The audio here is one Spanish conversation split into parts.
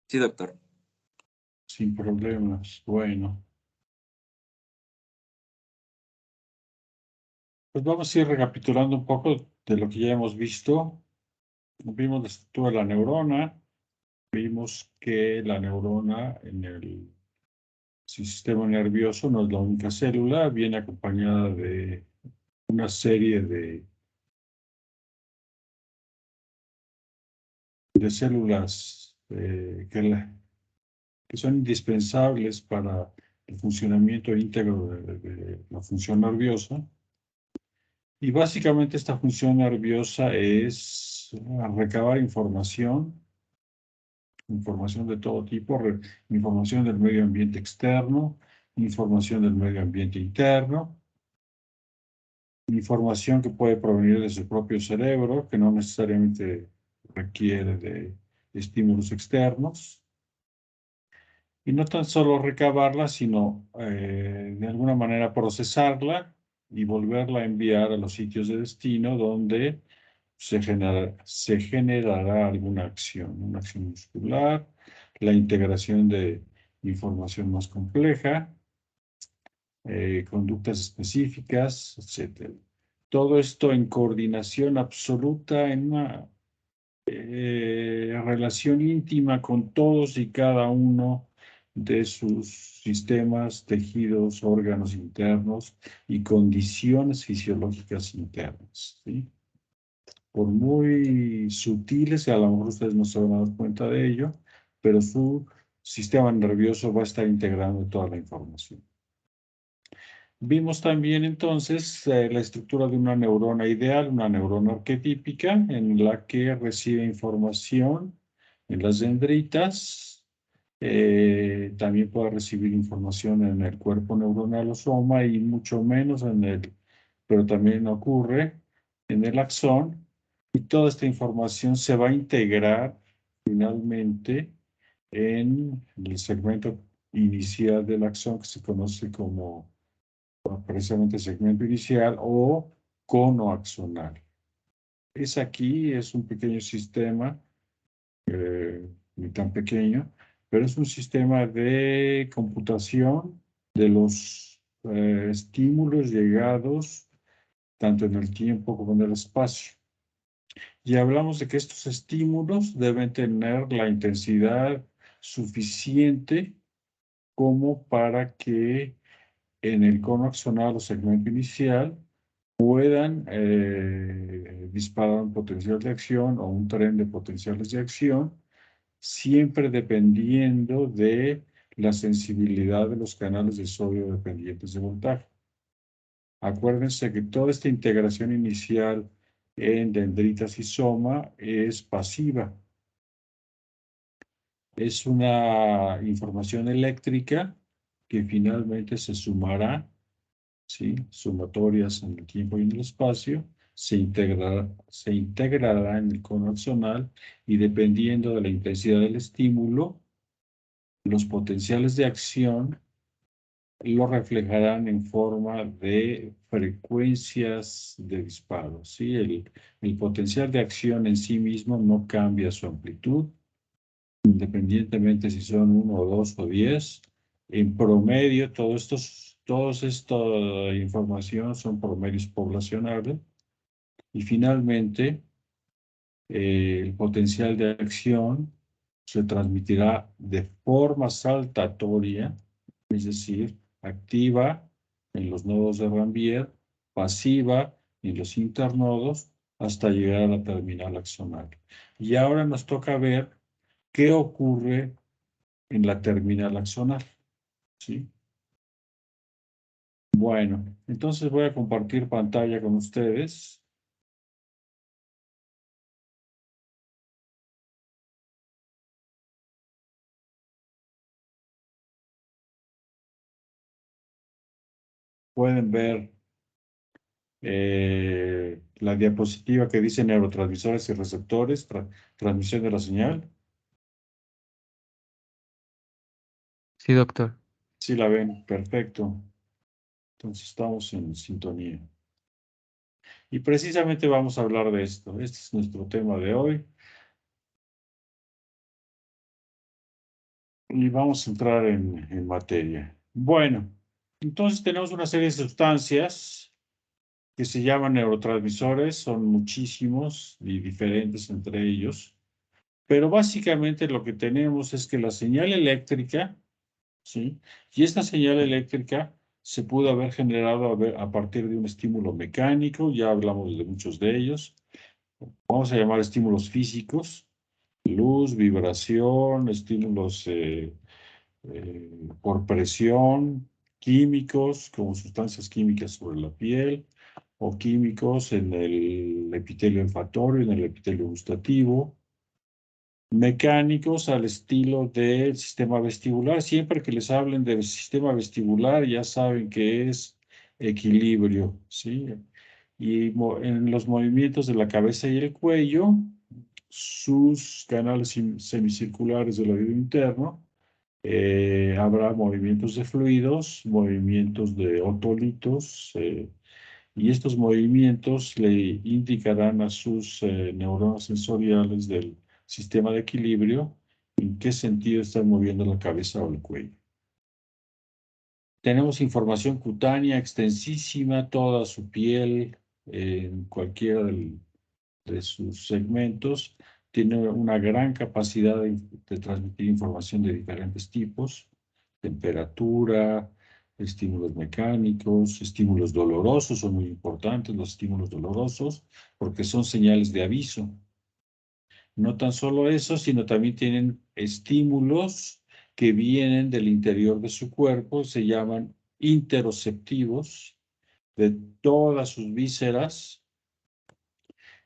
Sí, doctor. Sin problemas. Bueno. Pues vamos a ir recapitulando un poco de lo que ya hemos visto. Vimos la estructura de la neurona. Vimos que la neurona en el sistema nervioso no es la única célula, viene acompañada de una serie de células que son indispensables para el funcionamiento íntegro de la función nerviosa. Y básicamente esta función nerviosa es recabar información de todo tipo, información del medio ambiente externo, información del medio ambiente interno, información que puede provenir de su propio cerebro, que no necesariamente requiere de estímulos externos. Y no tan solo recabarla, sino de alguna manera procesarla y volverla a enviar a los sitios de destino donde se generará alguna acción, una acción muscular, la integración de información más compleja, conductas específicas, etc. Todo esto en coordinación absoluta, en una relación íntima con todos y cada uno de sus sistemas, tejidos, órganos internos y condiciones fisiológicas internas, ¿sí? Por muy sutiles, y a lo mejor ustedes no se van a dar cuenta de ello, pero su sistema nervioso va a estar integrando toda la información. Vimos también entonces la estructura de una neurona ideal, una neurona arquetípica, en la que recibe información en las dendritas, también puede recibir información en el cuerpo neuronal o soma y mucho menos pero también ocurre en el axón, y toda esta información se va a integrar finalmente en el segmento inicial del axón que se conoce como precisamente segmento inicial o cono axonal. Es un pequeño sistema, ni tan pequeño, pero es un sistema de computación de los estímulos llegados tanto en el tiempo como en el espacio. Y hablamos de que estos estímulos deben tener la intensidad suficiente como para que en el cono axonal o segmento inicial puedan disparar un potencial de acción o un tren de potenciales de acción, siempre dependiendo de la sensibilidad de los canales de sodio dependientes de voltaje. Acuérdense que toda esta integración inicial en dendritas y soma es pasiva. Es una información eléctrica que finalmente se sumará, ¿sí? Sumatorias en el tiempo y en el espacio, se integrará en el cono axonal y dependiendo de la intensidad del estímulo, los potenciales de acción lo reflejarán en forma de frecuencias de disparo, ¿sí? El potencial de acción en sí mismo no cambia su amplitud, independientemente si son 1 o 2 o 10. En promedio, toda esta información son promedios poblacionales. Y finalmente, el potencial de acción se transmitirá de forma saltatoria, es decir, activa en los nodos de Ranvier, pasiva en los internodos, hasta llegar a la terminal axonal. Y ahora nos toca ver qué ocurre en la terminal axonal, ¿sí? Bueno, entonces voy a compartir pantalla con ustedes. Pueden ver la diapositiva que dice neurotransmisores y receptores, transmisión de la señal. Sí, doctor. Sí la ven, perfecto. Entonces estamos en sintonía. Y precisamente vamos a hablar de esto. Este es nuestro tema de hoy. Y vamos a entrar en materia. Bueno, entonces tenemos una serie de sustancias que se llaman neurotransmisores, son muchísimos y diferentes entre ellos, pero básicamente lo que tenemos es que la señal eléctrica, ¿sí? Y esta señal eléctrica se pudo haber generado a partir de un estímulo mecánico, ya hablamos de muchos de ellos, vamos a llamar estímulos físicos, luz, vibración, estímulos por presión, químicos, como sustancias químicas sobre la piel, o químicos en el epitelio olfatorio, en el epitelio gustativo, mecánicos al estilo del sistema vestibular. Siempre que les hablen del sistema vestibular, ya saben que es equilibrio, ¿sí? Y en los movimientos de la cabeza y el cuello, sus canales semicirculares del oído interno, habrá movimientos de fluidos, movimientos de otolitos, y estos movimientos le indicarán a sus neuronas sensoriales del sistema de equilibrio en qué sentido están moviendo la cabeza o el cuello. Tenemos información cutánea extensísima, toda su piel, en cualquiera de sus segmentos. Tiene una gran capacidad de transmitir información de diferentes tipos, temperatura, estímulos mecánicos, estímulos dolorosos, son muy importantes los estímulos dolorosos, porque son señales de aviso. No tan solo eso, sino también tienen estímulos que vienen del interior de su cuerpo, se llaman interoceptivos, de todas sus vísceras,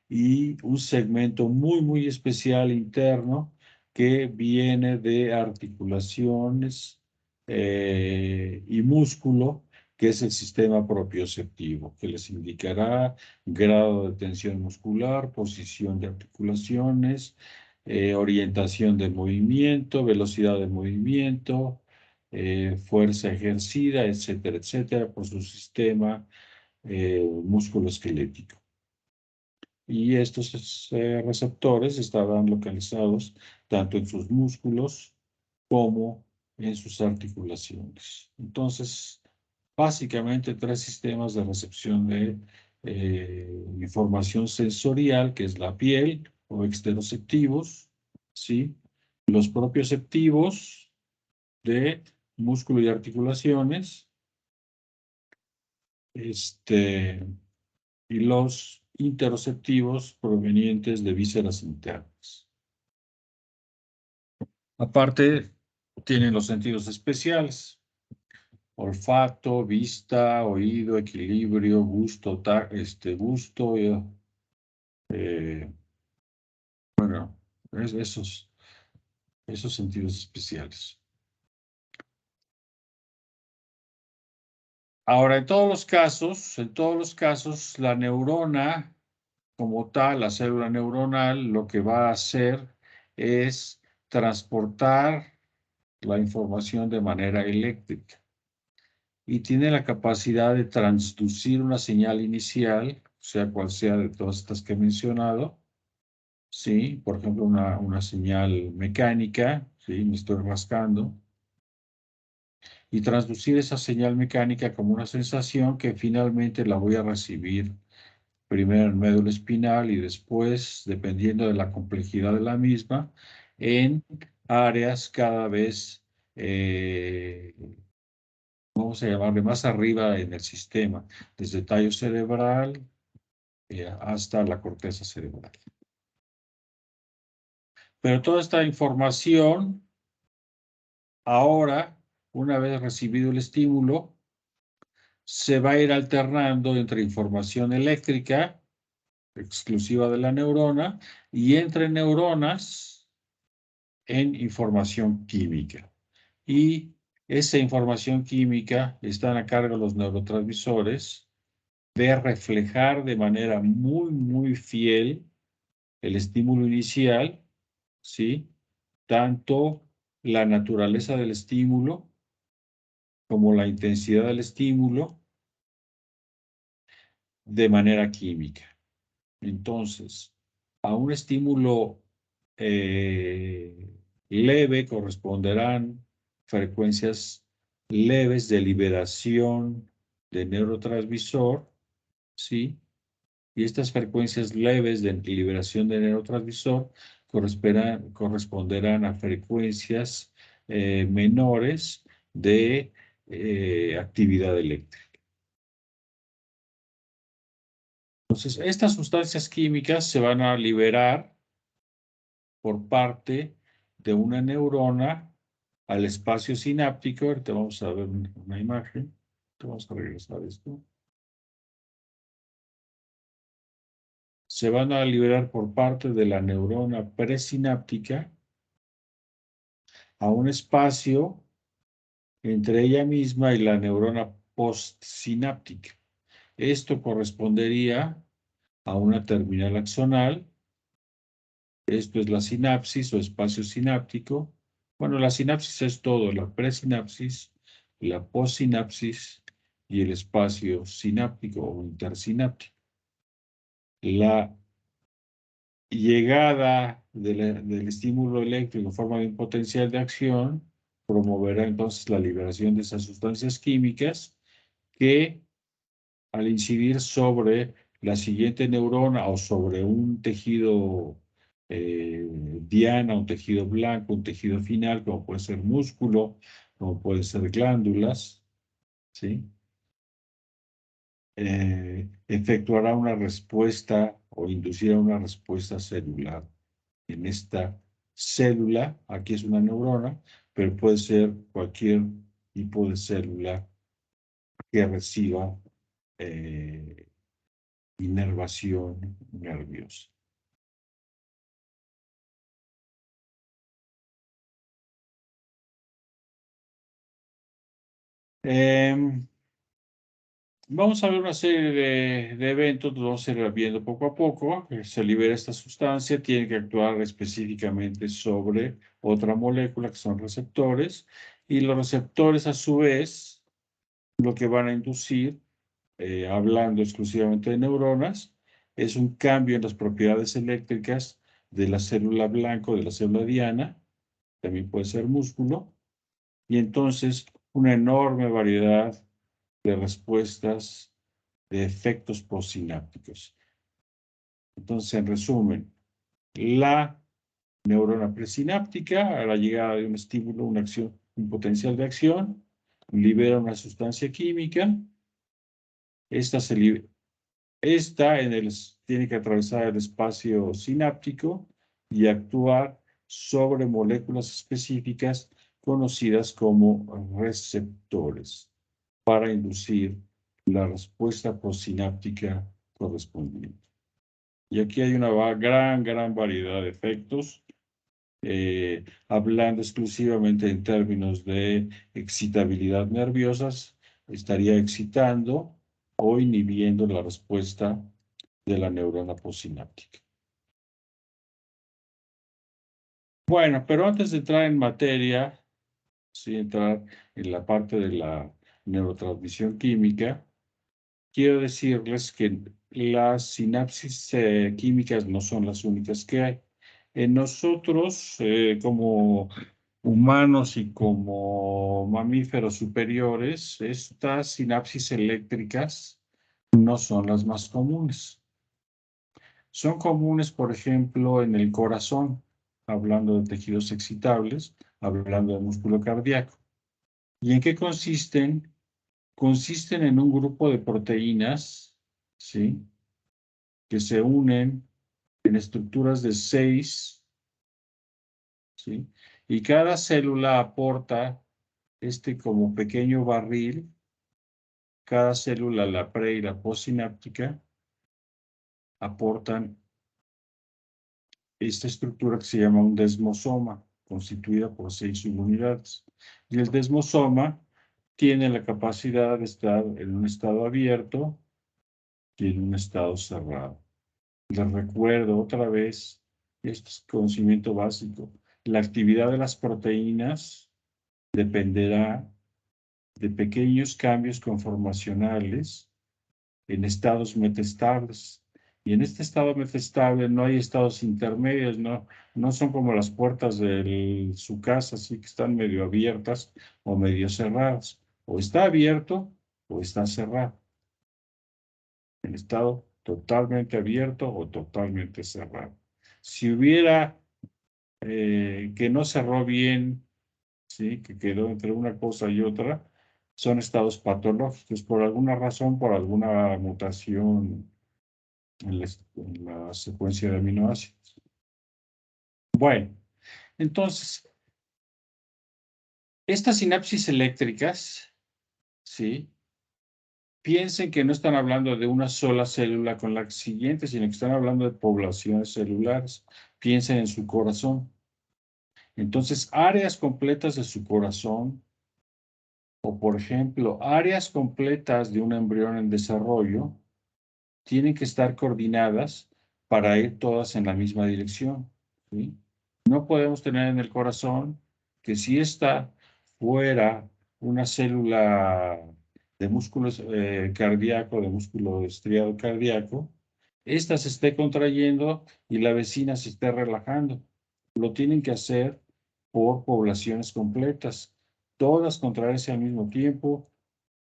y un segmento muy, muy especial interno que viene de articulaciones y músculo, que es el sistema propioceptivo, que les indicará grado de tensión muscular, posición de articulaciones, orientación del movimiento, velocidad del movimiento, fuerza ejercida, etcétera, etcétera, por su sistema musculoesquelético. Y estos receptores estarán localizados tanto en sus músculos como en sus articulaciones. Entonces, básicamente tres sistemas de recepción de información sensorial, que es la piel o exteroceptivos, ¿sí? Los propioceptivos de músculo y articulaciones, y los interoceptivos provenientes de vísceras internas. Aparte, tienen los sentidos especiales: olfato, vista, oído, equilibrio, gusto, gusto, bueno, esos sentidos especiales. Ahora, en todos los casos, la neurona como tal, la célula neuronal, lo que va a hacer es transportar la información de manera eléctrica y tiene la capacidad de transducir una señal inicial, sea cual sea de todas estas que he mencionado, ¿sí? Por ejemplo, una señal mecánica, ¿sí? Me estoy rascando, y transducir esa señal mecánica como una sensación que finalmente la voy a recibir primero en médula espinal y después, dependiendo de la complejidad de la misma, en áreas cada vez, vamos a llamarle más arriba en el sistema, desde el tallo cerebral hasta la corteza cerebral. Pero toda esta información, ahora, una vez recibido el estímulo, se va a ir alternando entre información eléctrica exclusiva de la neurona y entre neuronas en información química. Y esa información química están a cargo de los neurotransmisores de reflejar de manera muy, muy fiel el estímulo inicial, ¿sí? Tanto la naturaleza del estímulo como la intensidad del estímulo de manera química. Entonces, a un estímulo leve corresponderán frecuencias leves de liberación de neurotransmisor, ¿sí? Y estas frecuencias leves de liberación de neurotransmisor corresponderán a frecuencias menores de actividad eléctrica. Entonces, estas sustancias químicas se van a liberar por parte de una neurona al espacio sináptico. Ahorita vamos a ver una imagen. Vamos a regresar a esto. Se van a liberar por parte de la neurona presináptica a un espacio entre ella misma y la neurona postsináptica. Esto correspondería a una terminal axonal. Esto es la sinapsis o espacio sináptico. Bueno, la sinapsis es todo, la presinapsis, la postsinapsis y el espacio sináptico o intersináptico. La llegada del estímulo eléctrico en forma de un potencial de acción promoverá entonces la liberación de esas sustancias químicas que, al incidir sobre la siguiente neurona o sobre un tejido diana, un tejido blanco, un tejido final, como puede ser músculo, como puede ser glándulas, ¿sí? Efectuará una respuesta o inducirá una respuesta celular. En esta célula, aquí es una neurona, pero puede ser cualquier tipo de célula que reciba inervación nerviosa. Vamos a ver una serie de eventos, los vamos a ir viendo poco a poco. Se libera esta sustancia, tiene que actuar específicamente sobre otra molécula que son receptores, y los receptores a su vez lo que van a inducir, hablando exclusivamente de neuronas, es un cambio en las propiedades eléctricas de la célula blanco, de la célula diana, también puede ser músculo, y entonces una enorme variedad de respuestas de efectos postsinápticos. Entonces, en resumen, la neurona presináptica, a la llegada de un estímulo, una acción, un potencial de acción, libera una sustancia química. Esta tiene que atravesar el espacio sináptico y actuar sobre moléculas específicas conocidas como receptores para inducir la respuesta postsináptica correspondiente. Y aquí hay una gran variedad de efectos, hablando exclusivamente en términos de excitabilidad nerviosas, estaría excitando o inhibiendo la respuesta de la neurona postsináptica. Bueno, pero antes de entrar en materia, sí, entrar en la parte de la neurotransmisión química, quiero decirles que las sinapsis químicas no son las únicas que hay. En nosotros, como humanos y como mamíferos superiores, estas sinapsis eléctricas no son las más comunes. Son comunes, por ejemplo, en el corazón, hablando de tejidos excitables, hablando de músculo cardíaco. ¿Y en qué consisten? Consisten en un grupo de proteínas, ¿sí?, que se unen en estructuras de 6, ¿sí? Y cada célula aporta como pequeño barril, cada célula, la pre y la postsináptica, aportan esta estructura que se llama un desmosoma, constituida por 6 subunidades. Y el desmosoma tiene la capacidad de estar en un estado abierto y en un estado cerrado. Les recuerdo otra vez, esto es conocimiento básico, la actividad de las proteínas dependerá de pequeños cambios conformacionales en estados metaestables. Y en este estado metastable no hay estados intermedios, no son como las puertas de su casa, así que están medio abiertas o medio cerradas. O está abierto o está cerrado. En estado totalmente abierto o totalmente cerrado. Si hubiera que no cerró bien, ¿sí? Que quedó entre una cosa y otra, son estados patológicos por alguna razón, por alguna mutación en la secuencia de aminoácidos. Bueno, entonces, estas sinapsis eléctricas, ¿sí? Piensen que no están hablando de una sola célula con la siguiente, sino que están hablando de poblaciones celulares. Piensen en su corazón. Entonces, áreas completas de su corazón, o por ejemplo, áreas completas de un embrión en desarrollo, tienen que estar coordinadas para ir todas en la misma dirección, ¿sí? No podemos tener en el corazón que si está fuera una célula de músculo cardíaco, de músculo estriado cardíaco, esta se esté contrayendo y la vecina se esté relajando. Lo tienen que hacer por poblaciones completas, todas contraerse al mismo tiempo,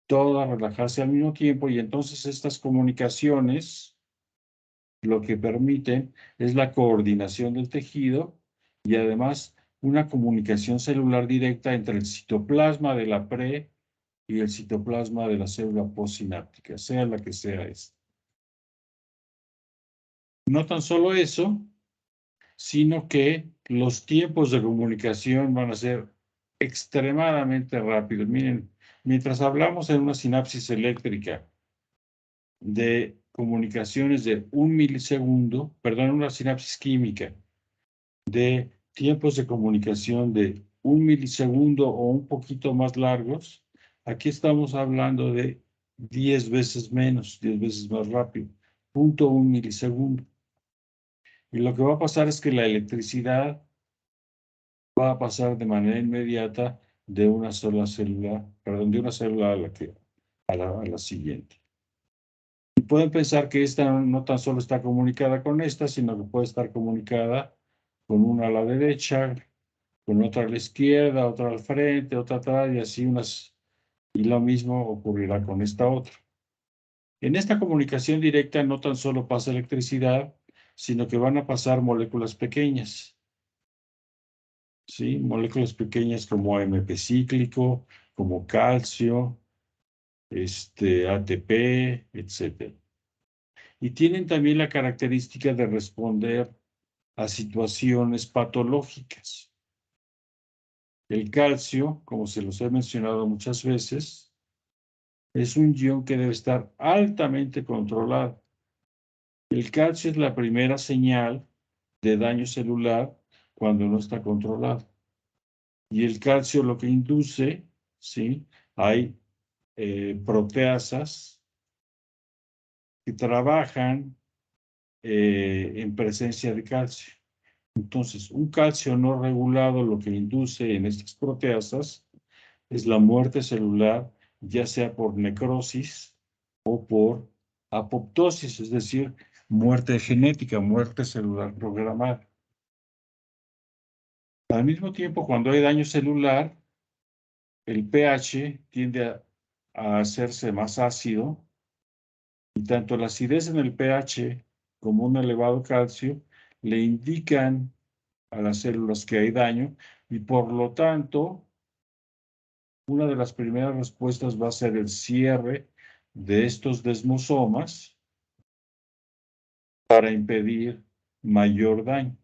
todas relajarse al mismo tiempo, y entonces estas comunicaciones lo que permiten es la coordinación del tejido y además una comunicación celular directa entre el citoplasma de la pre y el citoplasma de la célula postsináptica, sea la que sea esta. No tan solo eso, sino que los tiempos de comunicación van a ser extremadamente rápidos. Miren, mientras hablamos en una sinapsis eléctrica de comunicaciones de 1 milisegundo, perdón, una sinapsis química de tiempos de comunicación de 1 milisegundo o un poquito más largos, aquí estamos hablando de 10 veces menos, 10 veces más rápido, 0.1 milisegundo. Y lo que va a pasar es que la electricidad va a pasar de manera inmediata de una sola célula, perdón, de una célula a la siguiente. Y pueden pensar que esta no tan solo está comunicada con esta, sino que puede estar comunicada con una a la derecha, con otra a la izquierda, otra al frente, otra atrás, y así y lo mismo ocurrirá con esta otra. En esta comunicación directa no tan solo pasa electricidad, sino que van a pasar moléculas pequeñas, ¿sí? Moléculas pequeñas como AMP cíclico, como calcio, ATP, etc. Y tienen también la característica de responder a situaciones patológicas. El calcio, como se los he mencionado muchas veces, es un ion que debe estar altamente controlado. El calcio es la primera señal de daño celular cuando no está controlado. Y el calcio lo que induce, ¿sí? Hay proteasas que trabajan en presencia de calcio. Entonces, un calcio no regulado lo que induce en estas proteasas es la muerte celular, ya sea por necrosis o por apoptosis, es decir, muerte genética, muerte celular programada. Al mismo tiempo, cuando hay daño celular, el pH tiende a hacerse más ácido y tanto la acidez en el pH como un elevado calcio le indican a las células que hay daño y por lo tanto una de las primeras respuestas va a ser el cierre de estos desmosomas para impedir mayor daño.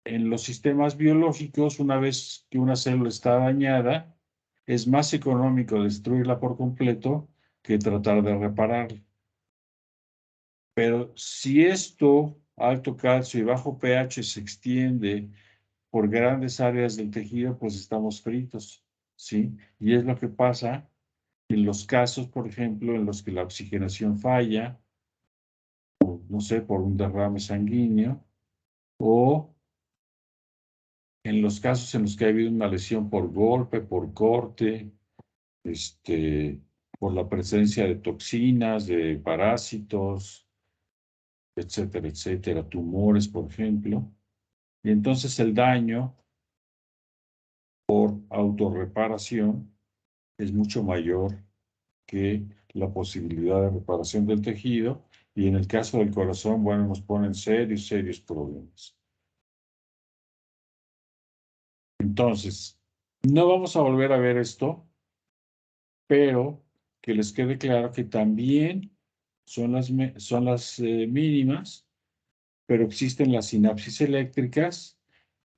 En los sistemas biológicos, una vez que una célula está dañada, es más económico destruirla por completo que tratar de repararla. Pero si esto, alto calcio y bajo pH, se extiende por grandes áreas del tejido, pues estamos fritos, ¿sí? Y es lo que pasa en los casos, por ejemplo, en los que la oxigenación falla, o, no sé, por un derrame sanguíneo, o en los casos en los que ha habido una lesión por golpe, por corte, por la presencia de toxinas, de parásitos, etcétera, etcétera, tumores, por ejemplo. Y entonces el daño por autorreparación es mucho mayor que la posibilidad de reparación del tejido. Y en el caso del corazón, bueno, nos ponen serios problemas. Entonces, no vamos a volver a ver esto, pero que les quede claro que también son las mínimas, pero existen las sinapsis eléctricas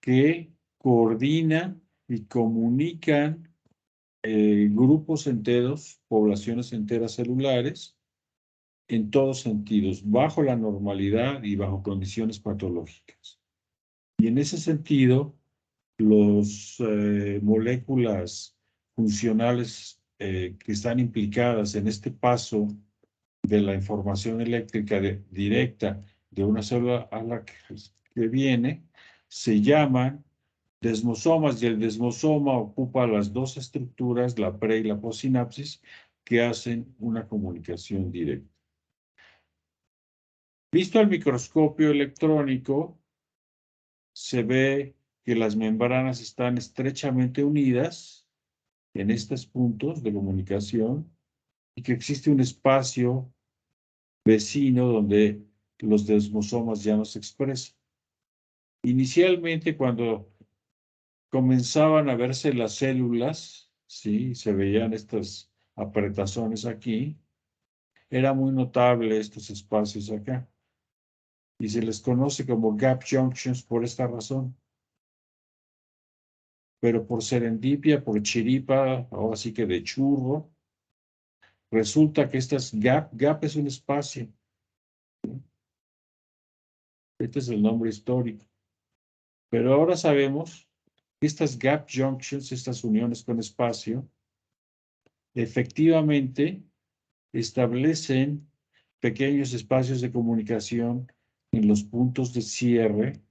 que coordinan y comunican grupos enteros, poblaciones enteras celulares, en todos sentidos, bajo la normalidad y bajo condiciones patológicas. Y en ese sentido, las moléculas funcionales que están implicadas en este paso de la información eléctrica directa de una célula a la que viene, se llaman desmosomas, y el desmosoma ocupa las dos estructuras, la pre y la postsinapsis, que hacen una comunicación directa. Visto al microscopio electrónico, se ve que las membranas están estrechamente unidas en estos puntos de comunicación y que existe un espacio vecino donde los desmosomas ya no se expresan. Inicialmente, cuando comenzaban a verse las células, ¿sí? Se veían estas apretazones aquí, era muy notable estos espacios acá. Y se les conoce como gap junctions por esta razón. Pero por serendipia, por chiripa, ahora sí que de churro, resulta que estas gap es un espacio. Este es el nombre histórico. Pero ahora sabemos que estas gap junctions, estas uniones con espacio, efectivamente establecen pequeños espacios de comunicación en los puntos de cierre,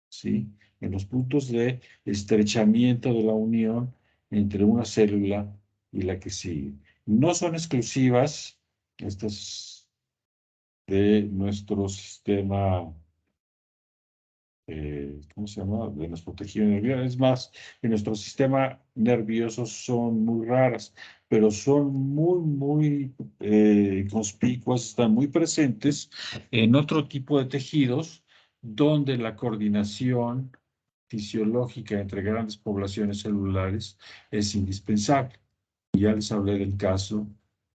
¿sí? En los puntos de estrechamiento de la unión entre una célula y la que sigue. No son exclusivas estas de nuestro sistema, ¿cómo se llama? De nuestro tejido nervioso. Es más, en nuestro sistema nervioso son muy raras, pero son muy conspicuas, están muy presentes en otro tipo de tejidos donde la coordinación fisiológica entre grandes poblaciones celulares es indispensable. Ya les hablé del caso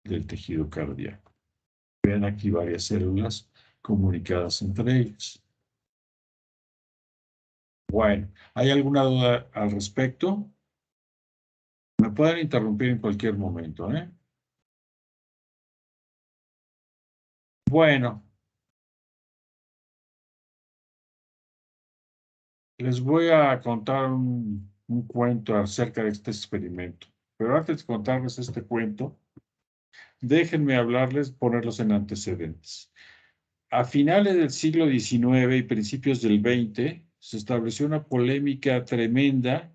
del tejido cardíaco. Ven aquí varias células comunicadas entre ellas. Bueno, ¿hay alguna duda al respecto? Me pueden interrumpir en cualquier momento, ¿eh? Bueno, les voy a contar un cuento acerca de este experimento. Pero antes de contarles este cuento, déjenme hablarles, ponerlos en antecedentes. A finales del siglo XIX y principios del XX, se estableció una polémica tremenda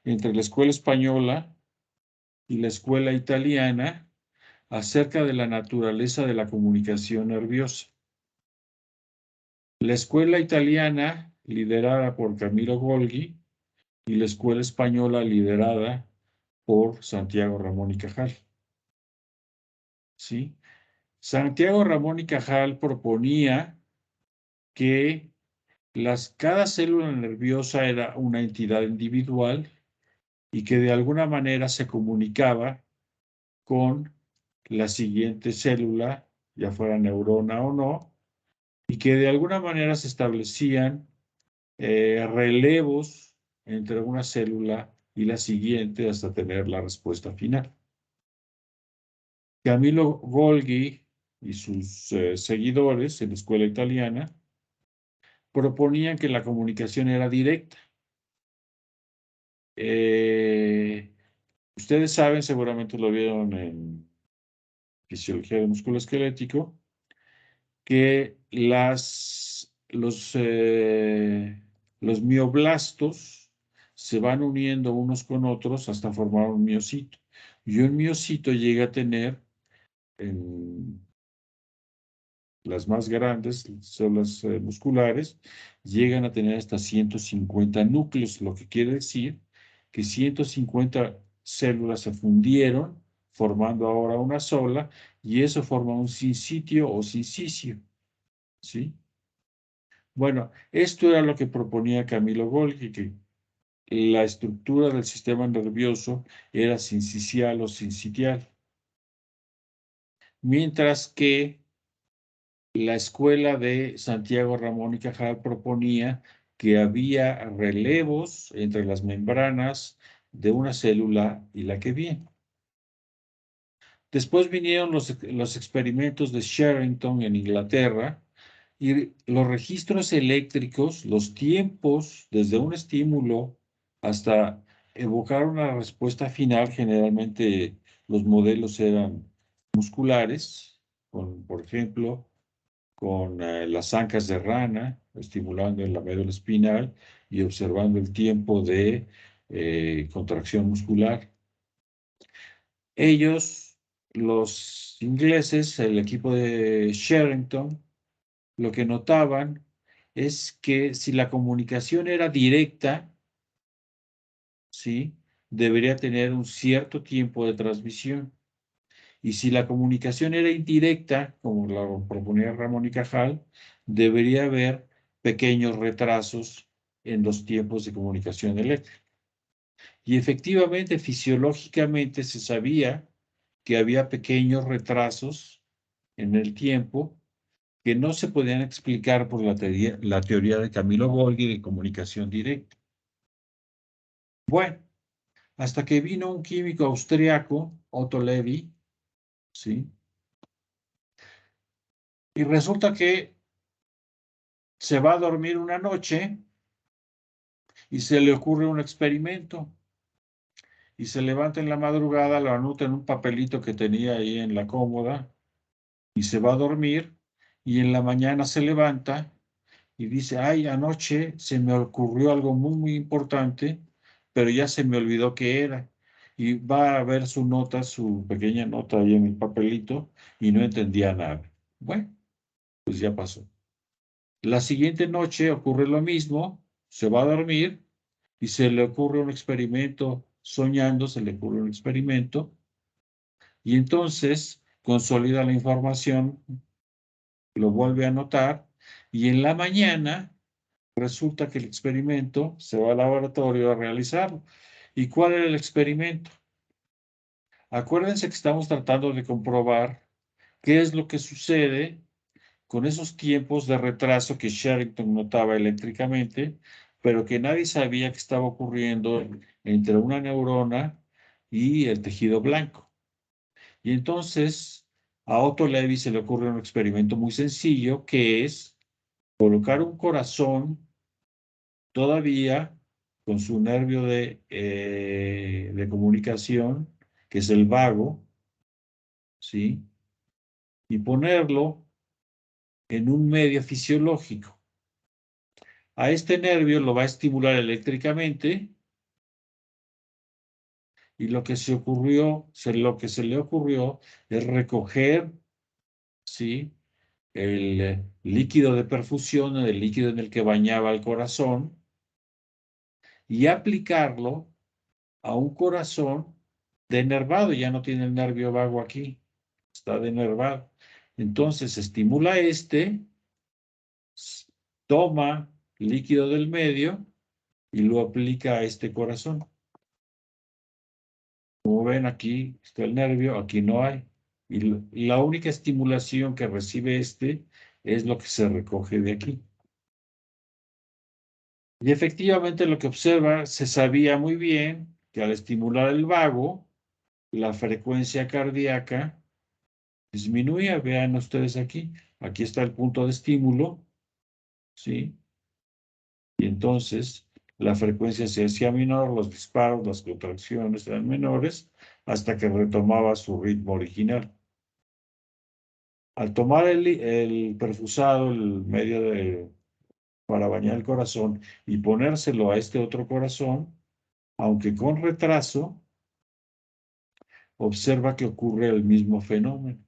entre la escuela española y la escuela italiana acerca de la naturaleza de la comunicación nerviosa. La escuela italiana, liderada por Camilo Golgi, y la escuela española, liderada por Santiago Ramón y Cajal. ¿Sí? Santiago Ramón y Cajal proponía que cada célula nerviosa era una entidad individual y que de alguna manera se comunicaba con la siguiente célula, ya fuera neurona o no, y que de alguna manera se establecían relevos entre una célula y la siguiente hasta tener la respuesta final. Camilo Golgi y sus seguidores en la escuela italiana proponían que la comunicación era directa. Ustedes saben, seguramente lo vieron en fisiología del músculo esquelético, que los mioblastos se van uniendo unos con otros hasta formar un miocito. Y un miocito llega a tener, las más grandes, son las musculares, llegan a tener hasta 150 núcleos, lo que quiere decir que 150 células se fundieron, formando ahora una sola, y eso forma un sincitio o sincicio, ¿sí? Bueno, esto era lo que proponía Camilo Golgi, que la estructura del sistema nervioso era sincicial o sincitial, mientras que la escuela de Santiago Ramón y Cajal proponía que había relevos entre las membranas de una célula y la que viene. Después vinieron los experimentos de Sherrington en Inglaterra y los registros eléctricos, los tiempos desde un estímulo hasta evocar una respuesta final, generalmente los modelos eran musculares, por ejemplo, con las ancas de rana, estimulando en la médula espinal y observando el tiempo de contracción muscular. Ellos, los ingleses, el equipo de Sherrington, lo que notaban es que si la comunicación era directa, ¿sí? Debería tener un cierto tiempo de transmisión. Y si la comunicación era indirecta, como lo proponía Ramón y Cajal, debería haber pequeños retrasos en los tiempos de comunicación eléctrica. Y efectivamente, fisiológicamente se sabía que había pequeños retrasos en el tiempo que no se podían explicar por la teoría de Camilo Golgi de comunicación directa. Bueno, hasta que vino un químico austriaco, Otto Levy, ¿sí? Y resulta que se va a dormir una noche y se le ocurre un experimento y se levanta en la madrugada, lo anota en un papelito que tenía ahí en la cómoda y se va a dormir y en la mañana se levanta y dice, ay, anoche se me ocurrió algo muy, muy importante, pero ya se me olvidó qué era. Y va a ver su nota, su pequeña nota ahí en el papelito y no entendía nada. Bueno, pues ya pasó. La siguiente noche ocurre lo mismo, se va a dormir y se le ocurre un experimento, soñando, se le ocurre un experimento y entonces consolida la información, lo vuelve a anotar y en la mañana resulta que el experimento se va al laboratorio a realizarlo. ¿Y cuál era el experimento? Acuérdense que estamos tratando de comprobar qué es lo que sucede con esos tiempos de retraso que Sherrington notaba eléctricamente, pero que nadie sabía que estaba ocurriendo entre una neurona y el tejido blanco. Y entonces a Otto Levy se le ocurre un experimento muy sencillo, que es colocar un corazón todavía con su nervio de comunicación, que es el vago, ¿sí? Y ponerlo en un medio fisiológico. A este nervio lo va a estimular eléctricamente y lo que lo que se le ocurrió es recoger, ¿sí? El líquido de perfusión, el líquido en el que bañaba el corazón, y aplicarlo a un corazón denervado, ya no tiene el nervio vago aquí, está denervado. Entonces estimula toma líquido del medio y lo aplica a este corazón. Como ven, aquí está el nervio, aquí no hay. Y la única estimulación que recibe es lo que se recoge de aquí. Y efectivamente lo que observa, se sabía muy bien que al estimular el vago, la frecuencia cardíaca disminuía. Vean ustedes aquí. Aquí está el punto de estímulo, ¿sí? Y entonces la frecuencia se hacía menor, los disparos, las contracciones eran menores, hasta que retomaba su ritmo original. Al tomar el perfusado, el medio para bañar el corazón, y ponérselo a este otro corazón, aunque con retraso, observa que ocurre el mismo fenómeno.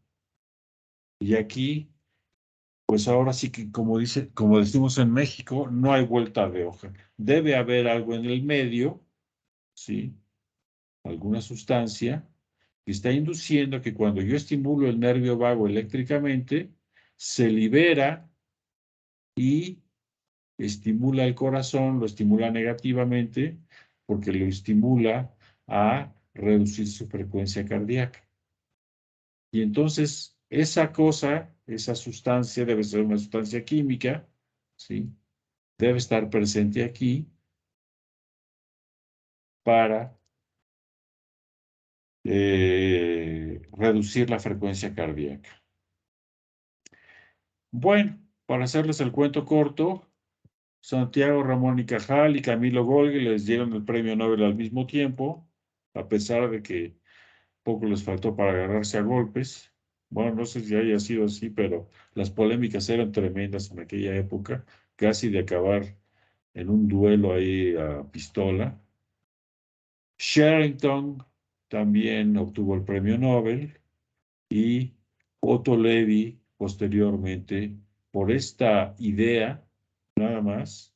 Y aquí, pues ahora sí que, como decimos en México, no hay vuelta de hoja. Debe haber algo en el medio, ¿sí? Alguna sustancia que está induciendo que cuando yo estimulo el nervio vago eléctricamente, se libera y estimula el corazón, lo estimula negativamente, porque lo estimula a reducir su frecuencia cardíaca. Y entonces, esa cosa, esa sustancia debe ser una sustancia química, ¿sí? Debe estar presente aquí para reducir la frecuencia cardíaca. Bueno, para hacerles el cuento corto, Santiago Ramón y Cajal y Camilo Golgi les dieron el premio Nobel al mismo tiempo, a pesar de que poco les faltó para agarrarse a golpes. Bueno, no sé si haya sido así, pero las polémicas eran tremendas en aquella época, casi de acabar en un duelo ahí a pistola. Sherrington también obtuvo el premio Nobel y Otto Lewy posteriormente, por esta idea, nada más,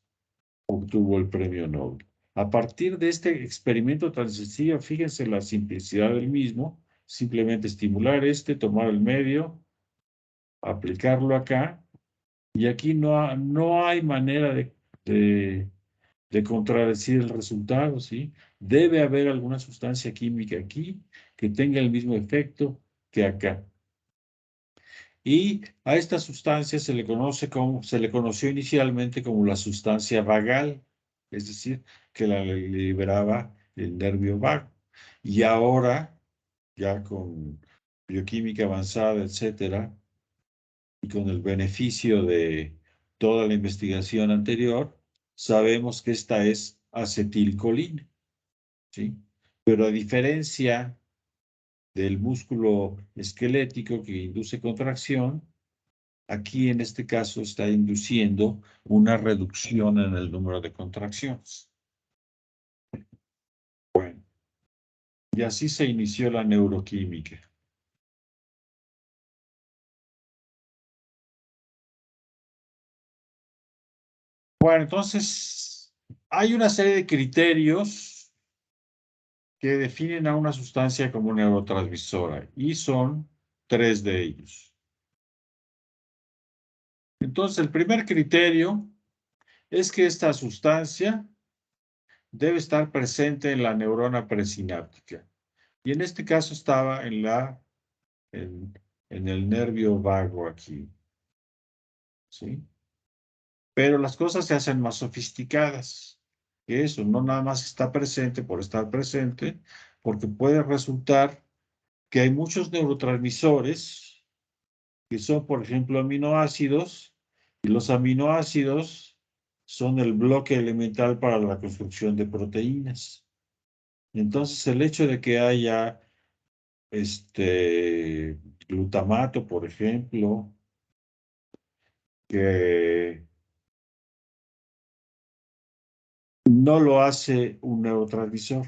obtuvo el premio Nobel. A partir de este experimento tan sencillo, fíjense la simplicidad del mismo, simplemente estimular tomar el medio, aplicarlo acá, y aquí no hay manera de, de contradecir el resultado, ¿sí? Debe haber alguna sustancia química aquí que tenga el mismo efecto que acá. Y a esta sustancia se le conoció inicialmente como la sustancia vagal, es decir, que la liberaba el nervio vago. Y ahora, ya con bioquímica avanzada, etcétera, y con el beneficio de toda la investigación anterior, sabemos que esta es acetilcolina, ¿sí? Pero a diferencia del músculo esquelético que induce contracción, aquí en este caso está induciendo una reducción en el número de contracciones. Bueno, y así se inició la neuroquímica. Bueno, entonces hay una serie de criterios que definen a una sustancia como neurotransmisora y son 3 de ellos. Entonces, el primer criterio es que esta sustancia debe estar presente en la neurona presináptica. Y en este caso estaba en, en el nervio vago aquí, ¿sí? Pero las cosas se hacen más sofisticadas que eso, no nada más está presente por estar presente, porque puede resultar que hay muchos neurotransmisores que son, por ejemplo, aminoácidos, y los aminoácidos son el bloque elemental para la construcción de proteínas. Entonces, el hecho de que haya glutamato, por ejemplo, que no lo hace un neurotransmisor,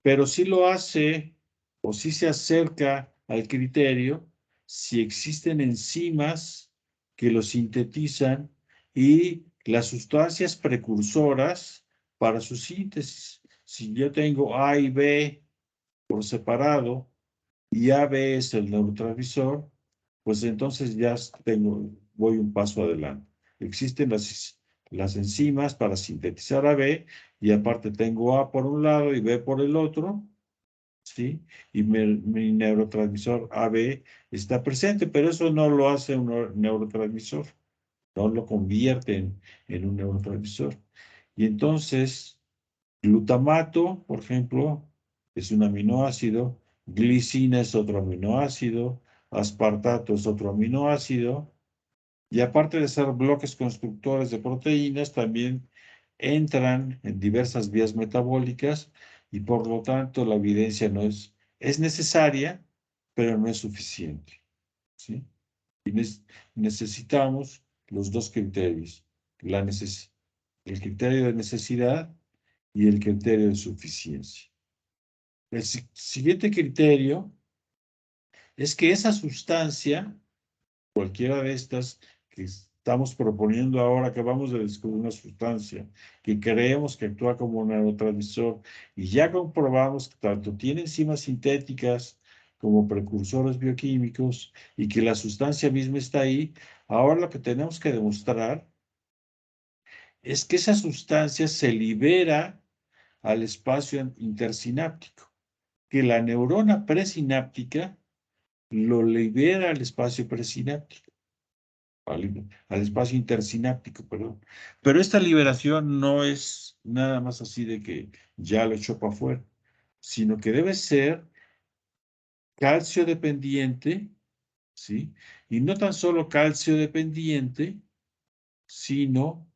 pero sí lo hace o sí se acerca al criterio si existen enzimas que lo sintetizan y las sustancias precursoras para su síntesis. Si yo tengo A y B por separado y AB es el neurotransmisor, pues entonces ya voy un paso adelante. Existen las enzimas para sintetizar AB y aparte tengo A por un lado y B por el otro, ¿sí? Y mi neurotransmisor AB está presente, pero eso no lo hace un neurotransmisor, no lo convierte en un neurotransmisor. Y entonces, glutamato, por ejemplo, es un aminoácido, glicina es otro aminoácido, aspartato es otro aminoácido, y aparte de ser bloques constructores de proteínas, también entran en diversas vías metabólicas y por lo tanto la evidencia es necesaria, pero no es suficiente, ¿sí? Y necesitamos los dos criterios, el criterio de necesidad y el criterio de suficiencia. El siguiente criterio es que esa sustancia, cualquiera de estas que estamos proponiendo ahora, que vamos a descubrir una sustancia que creemos que actúa como un neurotransmisor y ya comprobamos que tanto tiene enzimas sintéticas como precursores bioquímicos y que la sustancia misma está ahí, ahora lo que tenemos que demostrar es que esa sustancia se libera al espacio intersináptico, que la neurona presináptica lo libera al espacio presináptico, al espacio intersináptico, perdón. Pero esta liberación no es nada más así de que ya lo echó para afuera, sino que debe ser calcio dependiente, ¿sí? Y no tan solo calcio dependiente, sino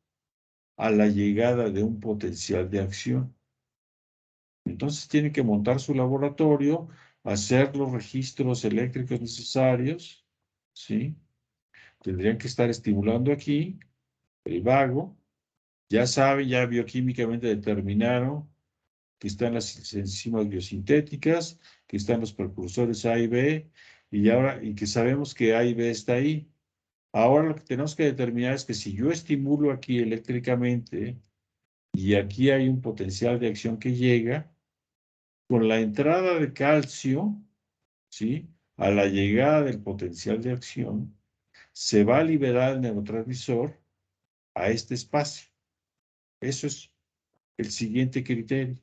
a la llegada de un potencial de acción. Entonces tiene que montar su laboratorio, hacer los registros eléctricos necesarios, ¿sí? Tendrían que estar estimulando aquí el vago. Ya saben, ya bioquímicamente determinaron que están las enzimas biosintéticas, que están los precursores A y B, y que sabemos que A y B está ahí. Ahora lo que tenemos que determinar es que si yo estimulo aquí eléctricamente y aquí hay un potencial de acción que llega, con la entrada de calcio, ¿sí? A la llegada del potencial de acción, se va a liberar el neurotransmisor a este espacio. Eso es el siguiente criterio,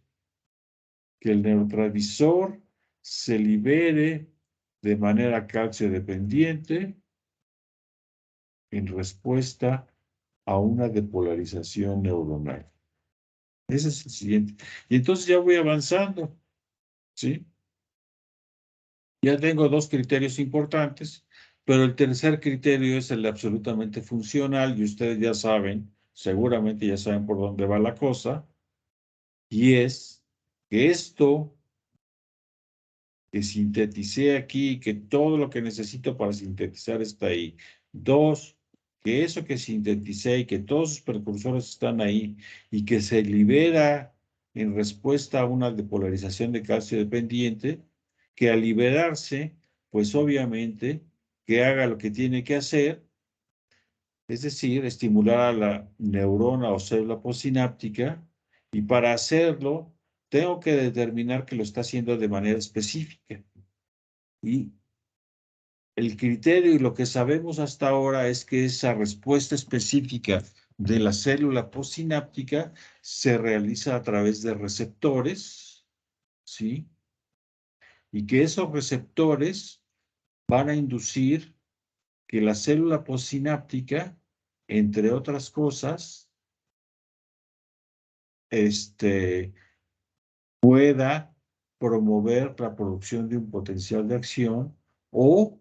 que el neurotransmisor se libere de manera calcio dependiente en respuesta a una depolarización neuronal. Ese es el siguiente. Y entonces ya voy avanzando, ¿sí? Ya tengo dos criterios importantes, pero el tercer criterio es el absolutamente funcional y ustedes ya saben, seguramente ya saben por dónde va la cosa, y es que esto que sinteticé aquí, que todo lo que necesito para sintetizar está ahí. Dos, que eso que sinteticé y que todos sus precursores están ahí y que se libera en respuesta a una depolarización de calcio dependiente, que al liberarse, pues obviamente que haga lo que tiene que hacer, es decir, estimular a la neurona o célula postsináptica, y para hacerlo tengo que determinar que lo está haciendo de manera específica. Y el criterio y lo que sabemos hasta ahora es que esa respuesta específica de la célula postsináptica se realiza a través de receptores, ¿sí? Y que esos receptores van a inducir que la célula postsináptica, entre otras cosas, pueda promover la producción de un potencial de acción o,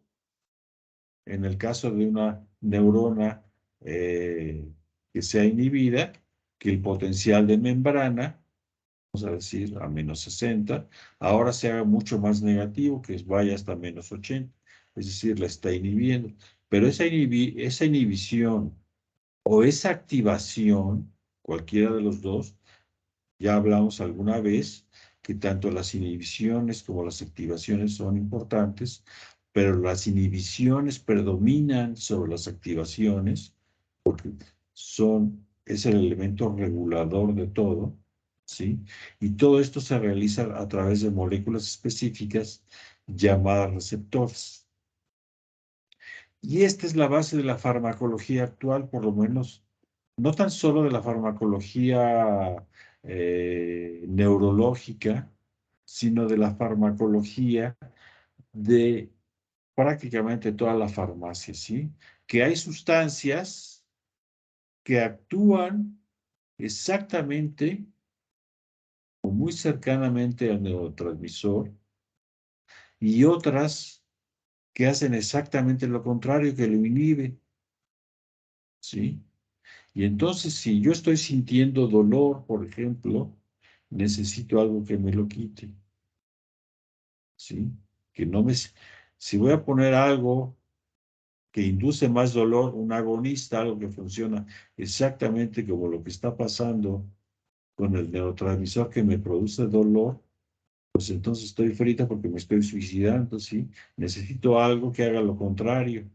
en el caso de una neurona que sea inhibida, que el potencial de membrana, vamos a decir a -60, ahora se haga mucho más negativo, que vaya hasta -80, es decir, la está inhibiendo. Pero esa inhibición o esa activación, cualquiera de los dos, ya hablamos alguna vez que tanto las inhibiciones como las activaciones son importantes, pero las inhibiciones predominan sobre las activaciones porque es el elemento regulador de todo, ¿sí? Y todo esto se realiza a través de moléculas específicas llamadas receptores. Y esta es la base de la farmacología actual, por lo menos, no tan solo de la farmacología neurológica, sino de la farmacología de prácticamente toda la farmacia, ¿sí? Que hay sustancias que actúan exactamente o muy cercanamente al neurotransmisor y otras que hacen exactamente lo contrario, que lo inhiben, ¿sí? Y entonces, si yo estoy sintiendo dolor, por ejemplo, necesito algo que me lo quite, ¿sí? Que no me... Si voy a poner algo que induce más dolor, un agonista, algo que funciona exactamente como lo que está pasando con el neurotransmisor que me produce dolor, pues entonces estoy frita porque me estoy suicidando, ¿sí? Necesito algo que haga lo contrario.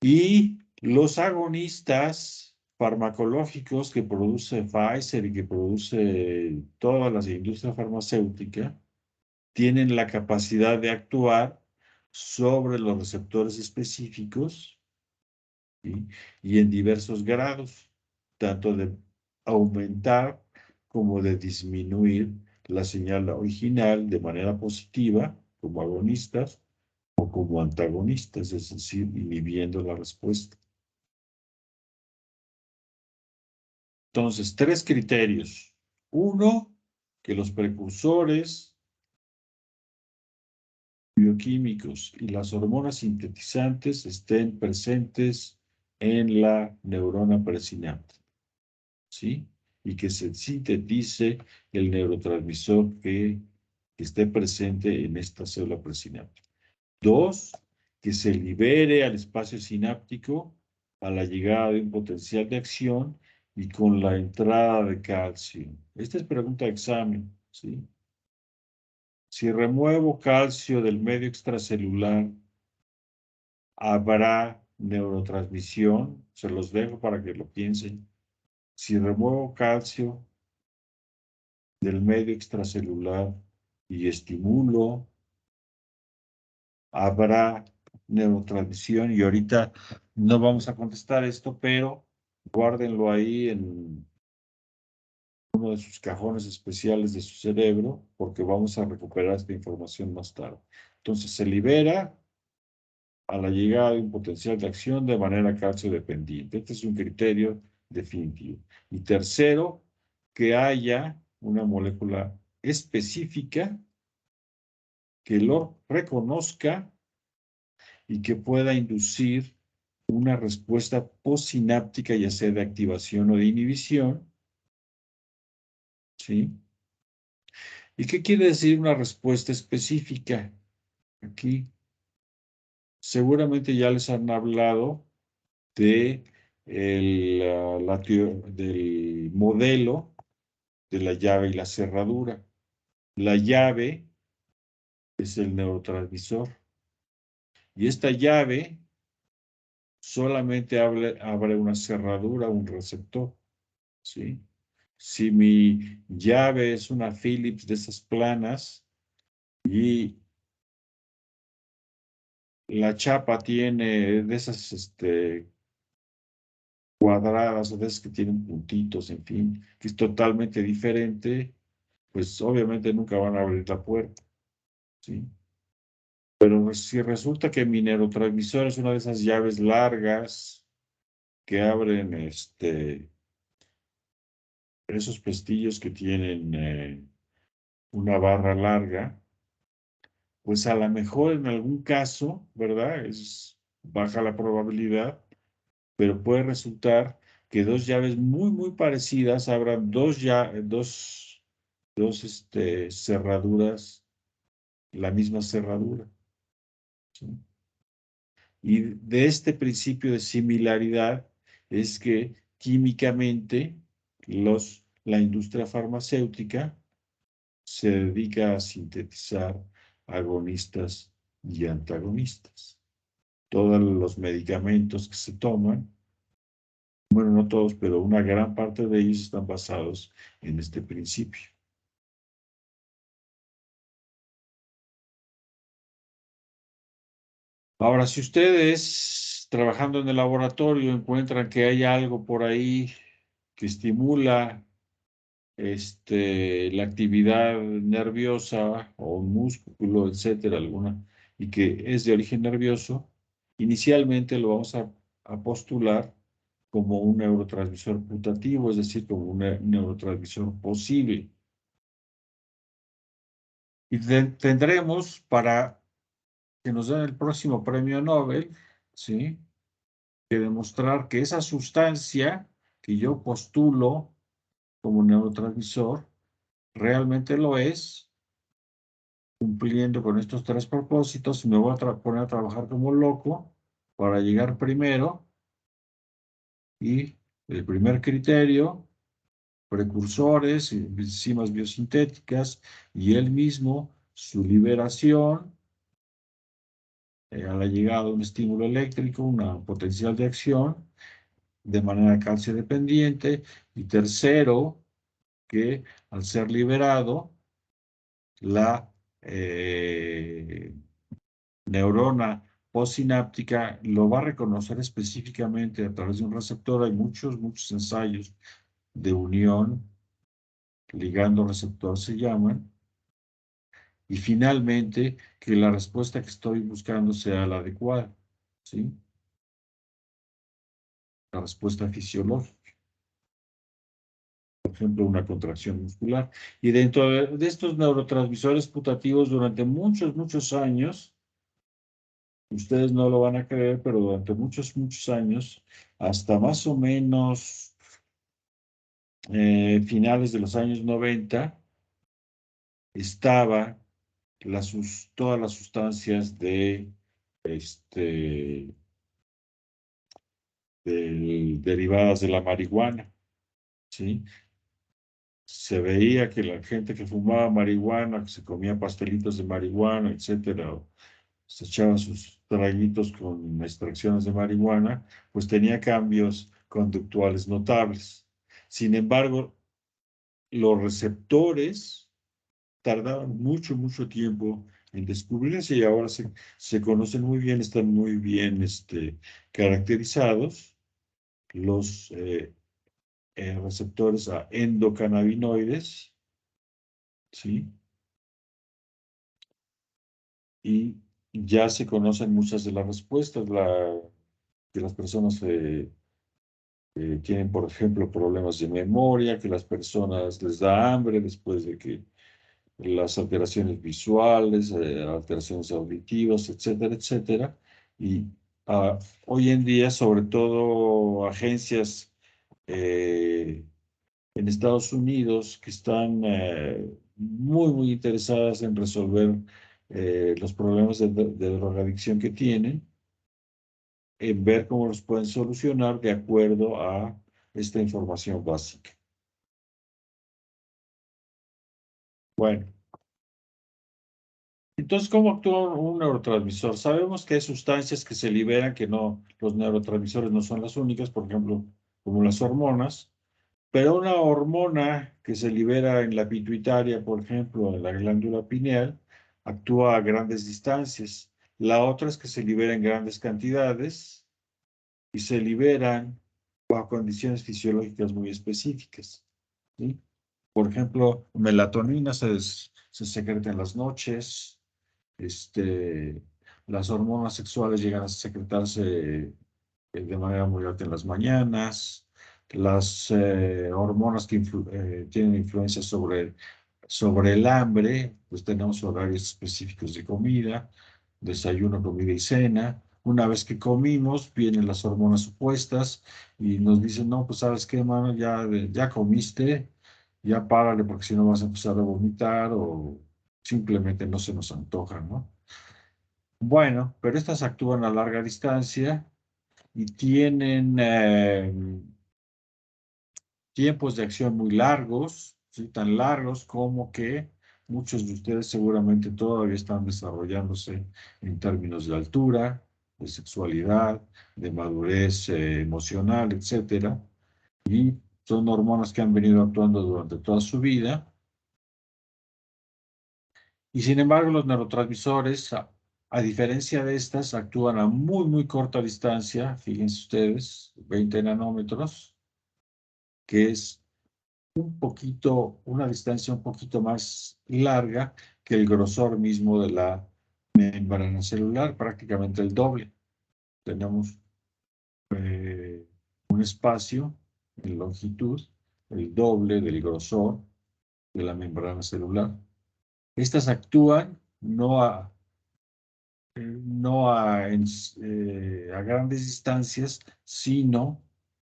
Y los agonistas farmacológicos que produce Pfizer y que produce toda la industria farmacéutica tienen la capacidad de actuar sobre los receptores específicos, ¿sí? Y en diversos grados, tanto de aumentar como de disminuir la señal original de manera positiva, como agonistas, o como antagonistas, es decir, inhibiendo la respuesta. Entonces, tres criterios. Uno, que los precursores bioquímicos y las hormonas sintetizantes estén presentes en la neurona presináptica, ¿sí? Y que se sintetice el neurotransmisor que esté presente en esta célula presináptica. Dos, que se libere al espacio sináptico a la llegada de un potencial de acción y con la entrada de calcio. Esta es pregunta de examen, ¿sí? Si remuevo calcio del medio extracelular, ¿habrá neurotransmisión? Se los dejo para que lo piensen. Si remuevo calcio del medio extracelular y estimulo, ¿habrá neurotransmisión? Y ahorita no vamos a contestar esto, pero guárdenlo ahí en uno de sus cajones especiales de su cerebro, porque vamos a recuperar esta información más tarde. Entonces se libera a la llegada de un potencial de acción de manera calcio dependiente. Este es un criterio definitivo. Y tercero, que haya una molécula específica que lo reconozca y que pueda inducir una respuesta postsináptica, ya sea de activación o de inhibición, ¿sí? ¿Y qué quiere decir una respuesta específica? Aquí seguramente ya les han hablado de del modelo de la llave y la cerradura. La llave es el neurotransmisor y esta llave solamente abre una cerradura, un receptor, ¿sí? Si mi llave es una Philips de esas planas y la chapa tiene de esas cuadradas o de esas que tienen puntitos, en fin, que es totalmente diferente, pues obviamente nunca van a abrir la puerta, ¿sí? Pero si resulta que mi neurotransmisor es una de esas llaves largas que abren esos pestillos que tienen una barra larga, pues a lo mejor en algún caso, ¿verdad? Es baja la probabilidad, pero puede resultar que dos llaves muy, muy parecidas abran dos cerraduras, la misma cerradura, ¿sí? Y de este principio de similaridad es que químicamente la industria farmacéutica se dedica a sintetizar agonistas y antagonistas. Todos los medicamentos que se toman, bueno, no todos, pero una gran parte de ellos están basados en este principio. Ahora, si ustedes trabajando en el laboratorio encuentran que hay algo por ahí que estimula la actividad nerviosa o un músculo, etcétera, alguna, y que es de origen nervioso, inicialmente lo vamos a postular como un neurotransmisor putativo, es decir, como un neurotransmisor posible. Y tendremos para que nos den el próximo premio Nobel, ¿sí?, que demostrar que esa sustancia que yo postulo como neurotransmisor realmente lo es, cumpliendo con estos tres propósitos, y me voy a poner a trabajar como loco para llegar primero. Y el primer criterio, precursores, enzimas biosintéticas, y él mismo, su liberación, a la llegada de un estímulo eléctrico, una potencial de acción, de manera calcio dependiente, y tercero, que al ser liberado, la neurona postsináptica lo va a reconocer específicamente a través de un receptor. Hay muchos ensayos de unión, ligando receptor se llaman, y finalmente que la respuesta que estoy buscando sea la adecuada, ¿sí? La respuesta fisiológica, por ejemplo, una contracción muscular. Y dentro de estos neurotransmisores putativos, durante muchos años, ustedes no lo van a creer, pero durante muchos años, hasta más o menos finales de los años 90, estaba todas las sustancias este, derivadas de la marihuana, ¿sí? Se veía que la gente que fumaba marihuana, que se comía pastelitos de marihuana, etcétera, o se echaba sus traguitos con extracciones de marihuana, pues tenía cambios conductuales notables. Sin embargo, los receptores tardaron mucho tiempo en descubrirse, y ahora se conocen muy bien, están muy bien caracterizados los receptores a endocannabinoides, ¿sí? Y ya se conocen muchas de las respuestas. Que las personas tienen, por ejemplo, problemas de memoria, que las personas les da hambre después de que las alteraciones visuales, alteraciones auditivas, etcétera. Y hoy en día, sobre todo agencias eh, en Estados Unidos que están muy interesadas en resolver los problemas de drogadicción que tienen, en ver cómo los pueden solucionar de acuerdo a esta información básica. Bueno, entonces, ¿cómo actúa un neurotransmisor? Sabemos que hay sustancias que se liberan, que no, los neurotransmisores no son las únicas, por ejemplo, como las hormonas, pero una hormona que se libera en la pituitaria, por ejemplo, en la glándula pineal, actúa a grandes distancias. La otra es que se libera en grandes cantidades y se liberan bajo condiciones fisiológicas muy específicas, ¿sí? Por ejemplo, melatonina se secreta en las noches, este, las hormonas sexuales llegan a secretarse de manera muy alta en las mañanas. Las hormonas que tienen influencia sobre el hambre, pues tenemos horarios específicos de comida, desayuno, comida y cena. Una vez que comimos, vienen las hormonas opuestas y nos dicen, no, pues sabes qué, mano, ya comiste, ya párale porque si no vas a empezar a vomitar o simplemente no se nos antoja, ¿no? Bueno, pero estas actúan a larga distancia y tienen tiempos de acción muy largos, ¿sí? Tan largos como que muchos de ustedes seguramente todavía están desarrollándose en términos de altura, de sexualidad, de madurez emocional, etcétera. Y son hormonas que han venido actuando durante toda su vida. Y sin embargo, los neurotransmisores, a diferencia de estas, actúan a muy corta distancia, fíjense ustedes, 20 nanómetros, que es una distancia un poquito más larga que el grosor mismo de la membrana celular, prácticamente el doble. Tenemos un espacio en longitud, el doble del grosor de la membrana celular. Estas actúan no a grandes distancias, sino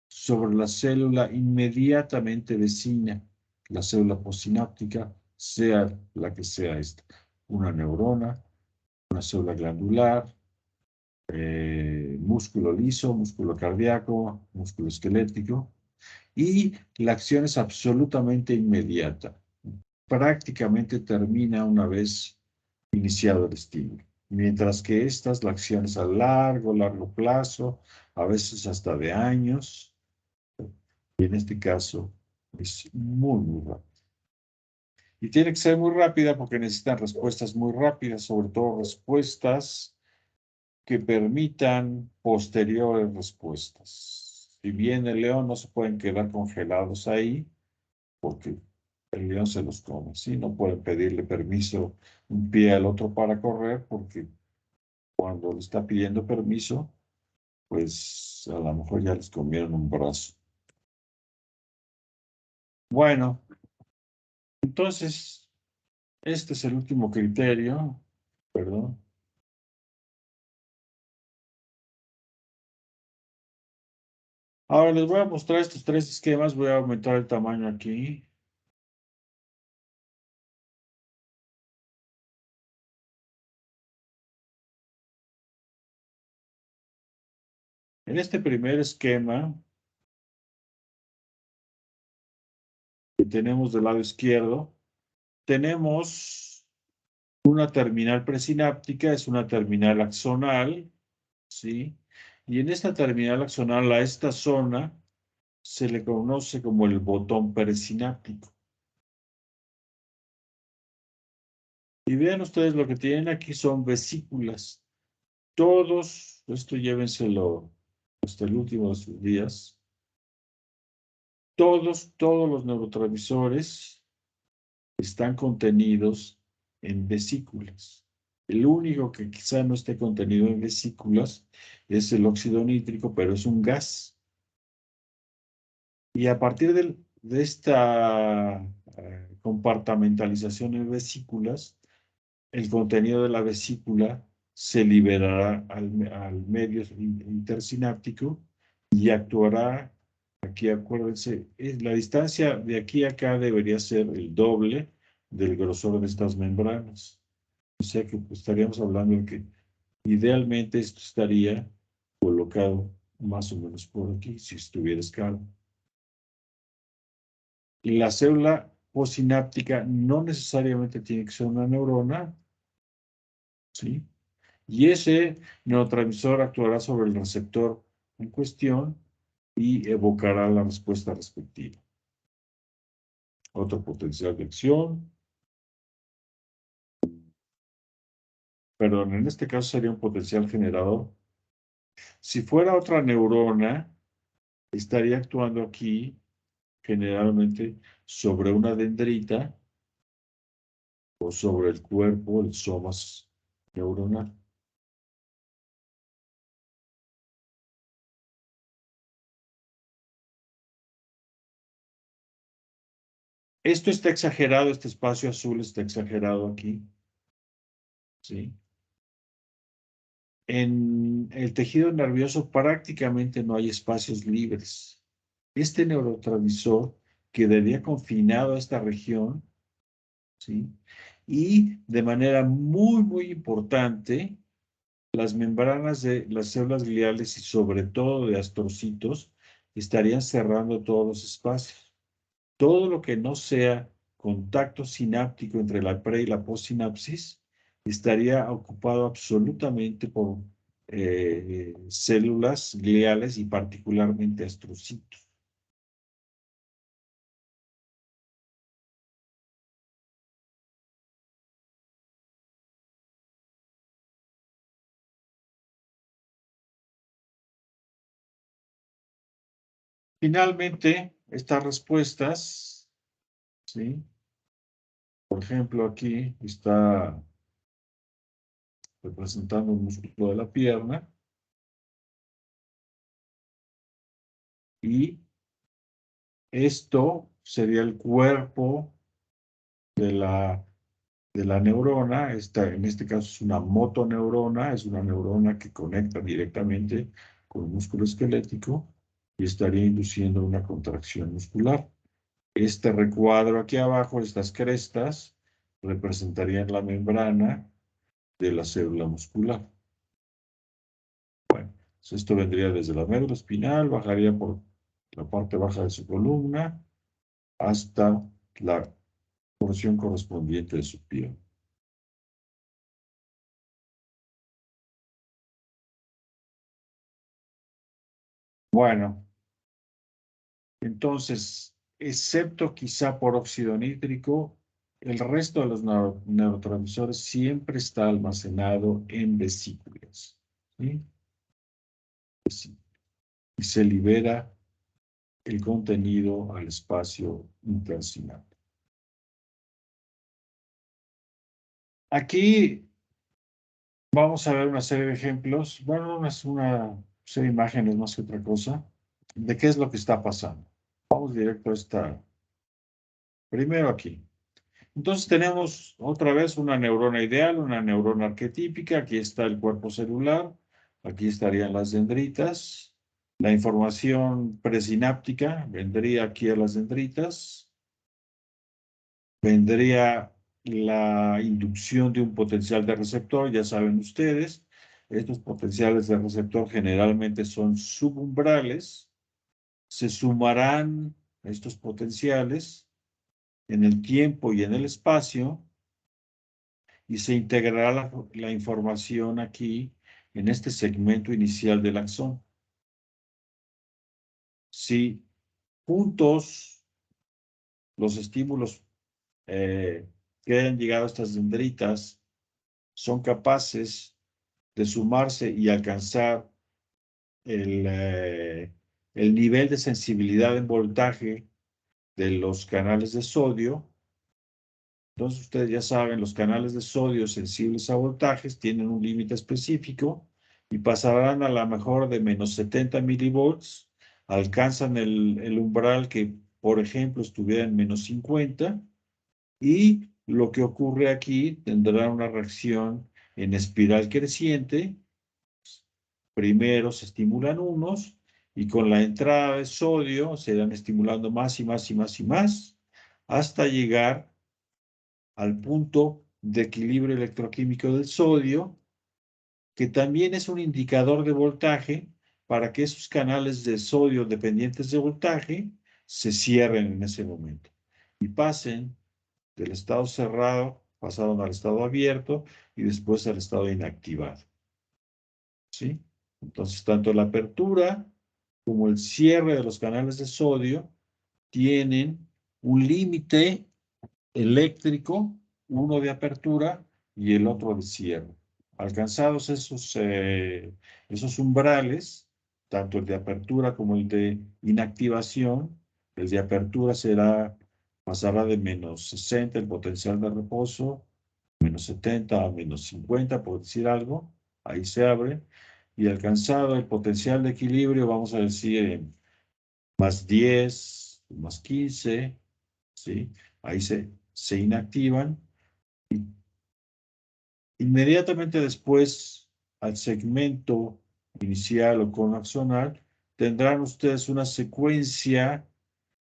sobre la célula inmediatamente vecina, la célula postsináptica, sea la que sea esta, una neurona, una célula glandular, músculo liso, músculo cardíaco, músculo esquelético. Y la acción es absolutamente inmediata. Prácticamente termina una vez iniciado el estímulo. Mientras que estas, la acción es a largo plazo, a veces hasta de años. Y en este caso es muy rápido. Y tiene que ser muy rápida porque necesitan respuestas muy rápidas, sobre todo respuestas que permitan posteriores respuestas. Si bien el león no se pueden quedar congelados ahí, porque el león se los come, ¿sí? No pueden pedirle permiso un pie al otro para correr, porque cuando le está pidiendo permiso, pues a lo mejor ya les comieron un brazo. Bueno, entonces, este es el último criterio, perdón. Ahora les voy a mostrar estos tres esquemas, voy a aumentar el tamaño aquí. En este primer esquema que tenemos del lado izquierdo, tenemos una terminal presináptica, es una terminal axonal, ¿sí? Y en esta terminal axonal, a esta zona, se le conoce como el botón presináptico. Y vean ustedes lo que tienen aquí son vesículas. Todos, esto llévenselo hasta el último de sus días, todos los neurotransmisores están contenidos en vesículas. El único que quizá no esté contenido en vesículas es el óxido nítrico, pero es un gas. Y a partir de esta compartamentalización en vesículas, el contenido de la vesícula se liberará al medio intersináptico y actuará, aquí acuérdense, la distancia de aquí a acá debería ser el doble del grosor de estas membranas. O sea que pues, estaríamos hablando de que idealmente esto estaría colocado más o menos por aquí, si estuviera escala. Y la célula postsináptica no necesariamente tiene que ser una neurona, ¿sí? Y ese neurotransmisor actuará sobre el receptor en cuestión y evocará la respuesta respectiva. Otro potencial de acción. Perdón, en este caso sería un potencial generador. Si fuera otra neurona, estaría actuando aquí generalmente sobre una dendrita o sobre el cuerpo, el somas neuronal. Esto está exagerado, este espacio azul está exagerado aquí, ¿sí? En el tejido nervioso prácticamente no hay espacios libres. Este neurotransmisor quedaría confinado a esta región, ¿sí? Y de manera muy importante, las membranas de las células gliales y sobre todo de astrocitos estarían cerrando todos los espacios. Todo lo que no sea contacto sináptico entre la pre y la postsinapsis estaría ocupado absolutamente por células gliales y particularmente astrocitos. Finalmente, estas respuestas, ¿sí? Por ejemplo, aquí está representando un músculo de la pierna y esto sería el cuerpo de la neurona. En este caso es una motoneurona, es una neurona que conecta directamente con el músculo esquelético y estaría induciendo una contracción muscular. Este recuadro aquí abajo, estas crestas, representarían la membrana de la célula muscular. Bueno, esto vendría desde la médula espinal, bajaría por la parte baja de su columna, hasta la porción correspondiente de su piel. Bueno, entonces, excepto quizá por óxido nítrico, el resto de los neurotransmisores siempre está almacenado en vesículas, ¿sí? Y se libera el contenido al espacio intersináptico. Aquí vamos a ver una serie de ejemplos. Bueno, no es una serie de imágenes más que otra cosa, de qué es lo que está pasando. Vamos directo a esta. Primero aquí. Entonces tenemos otra vez una neurona ideal, una neurona arquetípica. Aquí está el cuerpo celular. Aquí estarían las dendritas. La información presináptica vendría aquí a las dendritas. Vendría la inducción de un potencial de receptor, ya saben ustedes. Estos potenciales de receptor generalmente son subumbrales. Se sumarán estos potenciales en el tiempo y en el espacio y se integrará la información aquí en este segmento inicial del axón. Si juntos los estímulos que hayan llegado a estas dendritas son capaces de sumarse y alcanzar el nivel de sensibilidad en voltaje de los canales de sodio. Entonces ustedes ya saben, los canales de sodio sensibles a voltajes tienen un límite específico y pasarán a la mejor de menos 70 milivolts, alcanzan el umbral que, por ejemplo, estuviera en menos 50 y lo que ocurre aquí tendrá una reacción en espiral creciente. Primero se estimulan unos y con la entrada de sodio se irán estimulando más y más y más y más hasta llegar al punto de equilibrio electroquímico del sodio, que también es un indicador de voltaje para que esos canales de sodio dependientes de voltaje se cierren en ese momento y pasen del estado cerrado, pasaron al estado abierto y después al estado inactivado. ¿Sí? Entonces, tanto la apertura como el cierre de los canales de sodio tienen un límite eléctrico, uno de apertura y el otro de cierre. Alcanzados esos umbrales, tanto el de apertura como el de inactivación, el de apertura pasará de menos 60 el potencial de reposo, menos 70 a menos 50, por decir algo, ahí se abre, y alcanzado el potencial de equilibrio, vamos a decir en más 10, más 15, ¿sí? Ahí se inactivan. Y inmediatamente después, al segmento inicial o conaxonal, tendrán ustedes una secuencia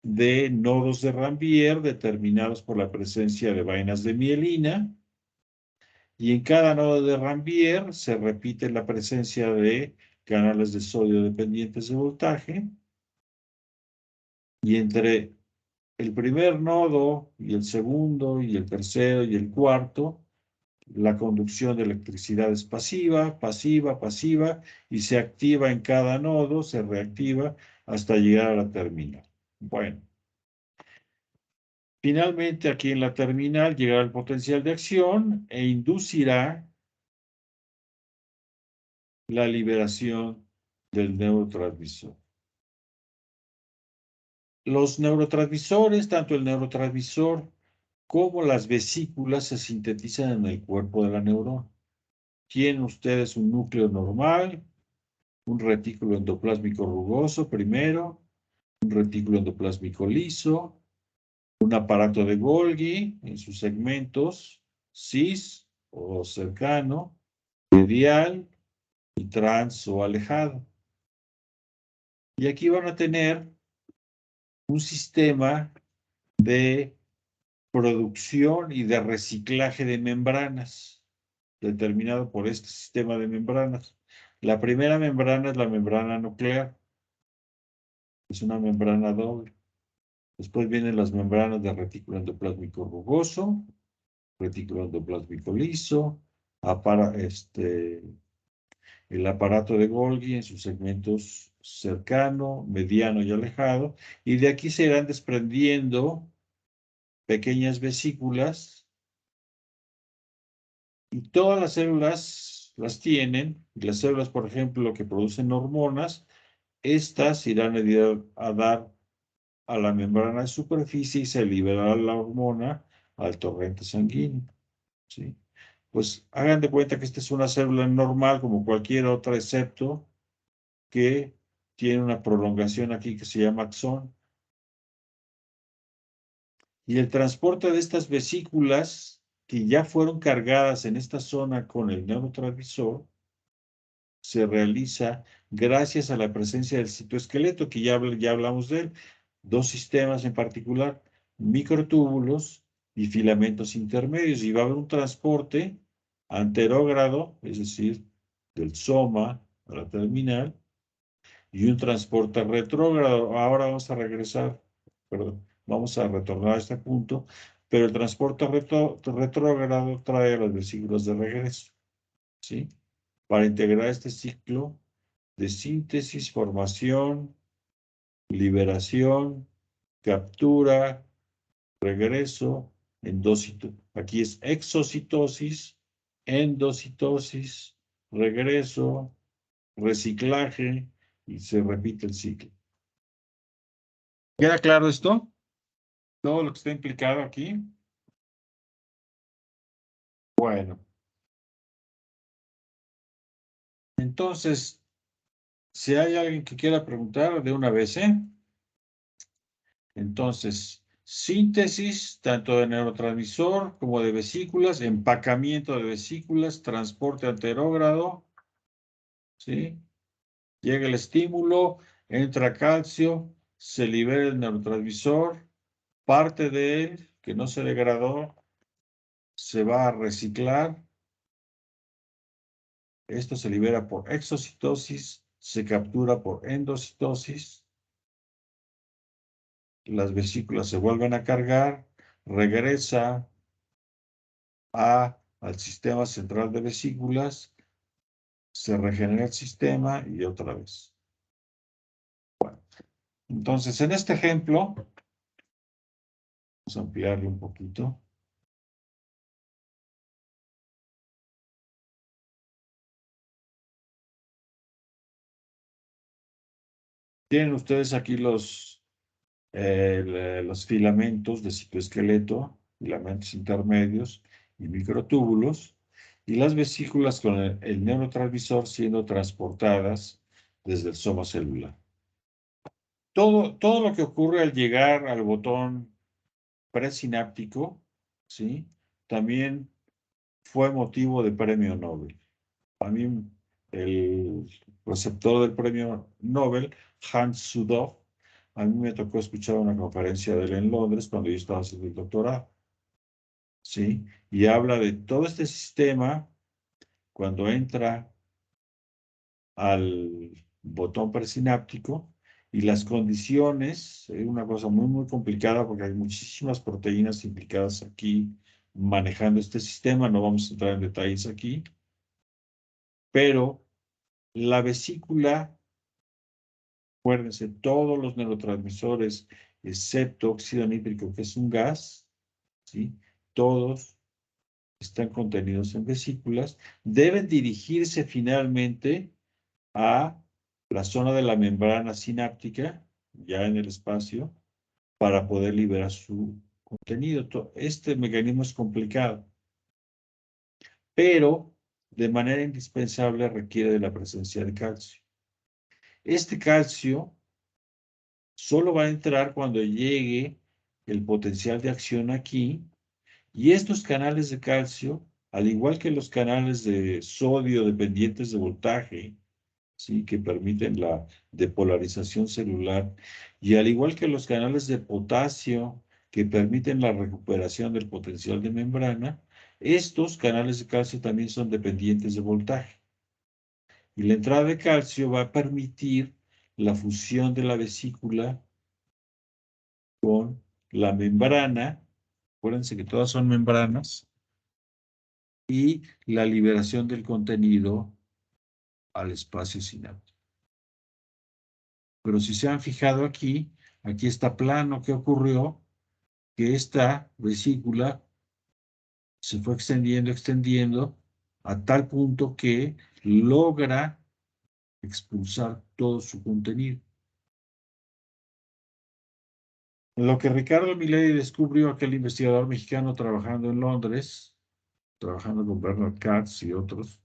de nodos de Rambier determinados por la presencia de vainas de mielina. Y en cada nodo de Rambier se repite la presencia de canales de sodio dependientes de voltaje. Y entre el primer nodo y el segundo y el tercero y el cuarto, la conducción de electricidad es pasiva, pasiva, pasiva, y se activa en cada nodo, se reactiva hasta llegar a la terminal. Bueno, finalmente aquí en la terminal llegará el potencial de acción e inducirá la liberación del neurotransmisor. Los neurotransmisores, tanto el neurotransmisor como las vesículas, se sintetizan en el cuerpo de la neurona. Tienen ustedes un núcleo normal, un retículo endoplásmico rugoso primero, un retículo endoplásmico liso, un aparato de Golgi en sus segmentos cis o cercano, medial y trans o alejado. Y aquí van a tener un sistema de producción y de reciclaje de membranas, determinado por este sistema de membranas. La primera membrana es la membrana nuclear. Es una membrana doble. Después vienen las membranas de retículo endoplásmico rugoso, retículo endoplásmico liso, el aparato de Golgi en sus segmentos cercano, mediano y alejado, y de aquí se irán desprendiendo pequeñas vesículas, y todas las células las tienen, y las células, por ejemplo, que producen hormonas, estas irán a dar a la membrana de superficie y se liberará la hormona al torrente sanguíneo, ¿sí? Pues hagan de cuenta que esta es una célula normal como cualquier otra, excepto que tiene una prolongación aquí que se llama axón. Y el transporte de estas vesículas que ya fueron cargadas en esta zona con el neurotransmisor se realiza gracias a la presencia del citoesqueleto, que ya hablamos de él. Dos sistemas en particular, microtúbulos y filamentos intermedios. Y va a haber un transporte anterógrado, es decir, del soma a la terminal, y un transporte retrógrado. Ahora vamos a regresar, perdón, vamos a retornar a este punto, pero el transporte retrógrado trae a las vesículas de regreso, ¿sí? Para integrar este ciclo de síntesis, formación, liberación, captura, regreso, aquí es exocitosis, endocitosis, regreso, reciclaje, y se repite el ciclo. ¿Queda claro esto? Todo lo que está implicado aquí. Bueno, entonces, si hay alguien que quiera preguntar de una vez, ¿eh? Entonces, síntesis tanto de neurotransmisor como de vesículas, empacamiento de vesículas, transporte anterógrado, ¿sí? Llega el estímulo, entra calcio, se libera el neurotransmisor, parte de él que no se degradó se va a reciclar. Esto se libera por exocitosis, se captura por endocitosis, las vesículas se vuelven a cargar, regresa al sistema central de vesículas, se regenera el sistema y otra vez. Bueno, entonces, en este ejemplo, vamos a ampliarlo un poquito. Tienen ustedes aquí los filamentos de citoesqueleto, filamentos intermedios y microtúbulos, y las vesículas con el neurotransmisor siendo transportadas desde el soma celular. Todo lo que ocurre al llegar al botón presináptico, ¿sí? También fue motivo de premio Nobel. A mí, el receptor del premio Nobel, Hans Sudhoff, a mí me tocó escuchar una conferencia de él en Londres cuando yo estaba haciendo el doctorado, ¿sí? Y habla de todo este sistema cuando entra al botón presináptico y las condiciones, es una cosa muy, muy complicada porque hay muchísimas proteínas implicadas aquí manejando este sistema, no vamos a entrar en detalles aquí, pero la vesícula, acuérdense, todos los neurotransmisores, excepto óxido nítrico, que es un gas, ¿sí? Todos están contenidos en vesículas, deben dirigirse finalmente a la zona de la membrana sináptica, ya en el espacio, para poder liberar su contenido. Este mecanismo es complicado, pero de manera indispensable requiere de la presencia de calcio. Este calcio solo va a entrar cuando llegue el potencial de acción aquí, y estos canales de calcio, al igual que los canales de sodio dependientes de voltaje, ¿sí? Que permiten la depolarización celular, y al igual que los canales de potasio que permiten la recuperación del potencial de membrana, estos canales de calcio también son dependientes de voltaje. Y la entrada de calcio va a permitir la fusión de la vesícula con la membrana. Acuérdense que todas son membranas. Y la liberación del contenido al espacio sináptico. Pero si se han fijado aquí, aquí está plano. ¿Qué ocurrió? Que esta vesícula se fue extendiendo a tal punto que logra expulsar todo su contenido. Lo que Ricardo Milei descubrió, aquel investigador mexicano trabajando en Londres, trabajando con Bernard Katz y otros,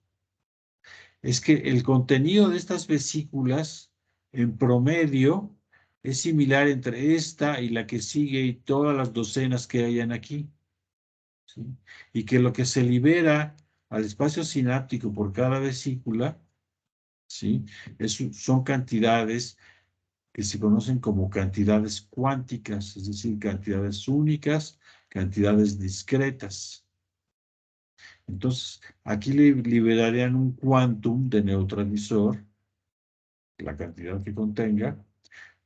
es que el contenido de estas vesículas en promedio es similar entre esta y la que sigue y todas las docenas que hayan aquí, ¿sí? Y que lo que se libera al espacio sináptico por cada vesícula, ¿sí? Son cantidades que se conocen como cantidades cuánticas, es decir, cantidades únicas, cantidades discretas. Entonces, aquí liberarían un quantum de neutralizador, la cantidad que contenga,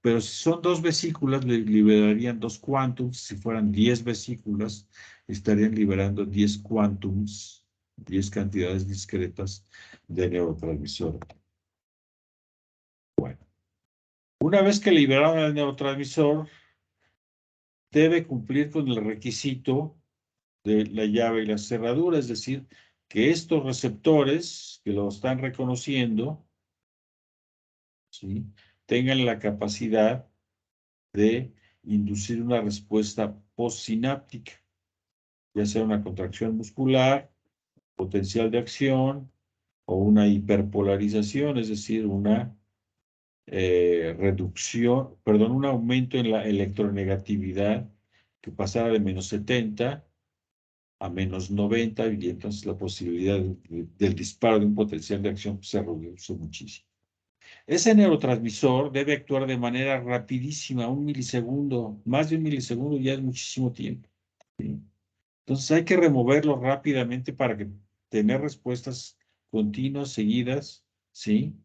pero si son dos vesículas, liberarían dos quantums. Si fueran 10 vesículas, estarían liberando 10 quantums, 10 cantidades discretas de neurotransmisor. Bueno, una vez que liberaron el neurotransmisor, debe cumplir con el requisito de la llave y la cerradura, es decir, que estos receptores que lo están reconociendo, ¿sí?, tengan la capacidad de inducir una respuesta postsináptica, ya sea una contracción muscular, potencial de acción o una hiperpolarización, es decir, una reducción, perdón, un aumento en la electronegatividad que pasara de -70 a -90, y entonces la posibilidad del disparo de un potencial de acción se reduce muchísimo. Ese neurotransmisor debe actuar de manera rapidísima, un milisegundo, más de un milisegundo ya es muchísimo tiempo, ¿sí? Entonces hay que removerlo rápidamente para que tener respuestas continuas, seguidas, ¿sí?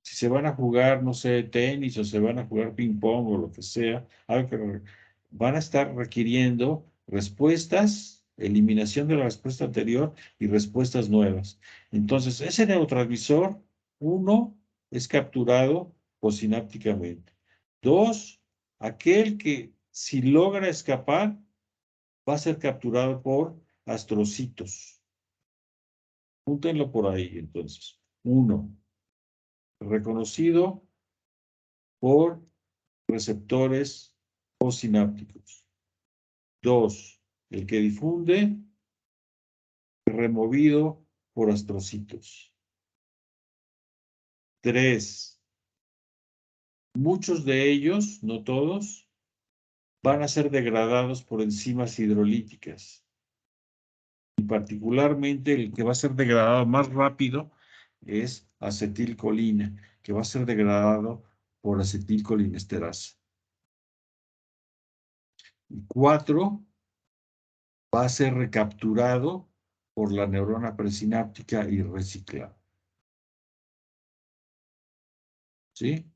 Si se van a jugar, no sé, tenis o se van a jugar ping pong o lo que sea, algo que van a estar requiriendo respuestas, eliminación de la respuesta anterior y respuestas nuevas. Entonces, ese neurotransmisor, uno, es capturado postsinápticamente. Dos, aquel que si logra escapar va a ser capturado por astrocitos. Púntenlo por ahí, entonces. Uno, reconocido por receptores postsinápticos. Dos, el que difunde, removido por astrocitos. Tres, muchos de ellos, no todos, van a ser degradados por enzimas hidrolíticas. Y particularmente el que va a ser degradado más rápido es acetilcolina, que va a ser degradado por acetilcolinesterasa. Y cuatro, va a ser recapturado por la neurona presináptica y reciclado. ¿Sí?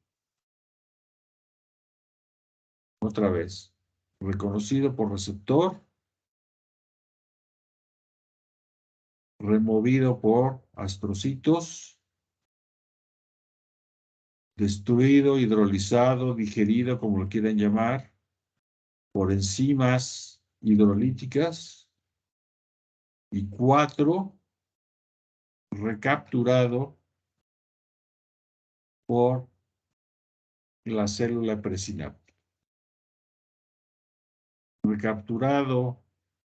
Otra vez. Reconocido por receptor, removido por astrocitos, destruido, hidrolizado, digerido, como lo quieran llamar, por enzimas hidrolíticas. Y cuatro, recapturado por la célula presináptica. Recapturado,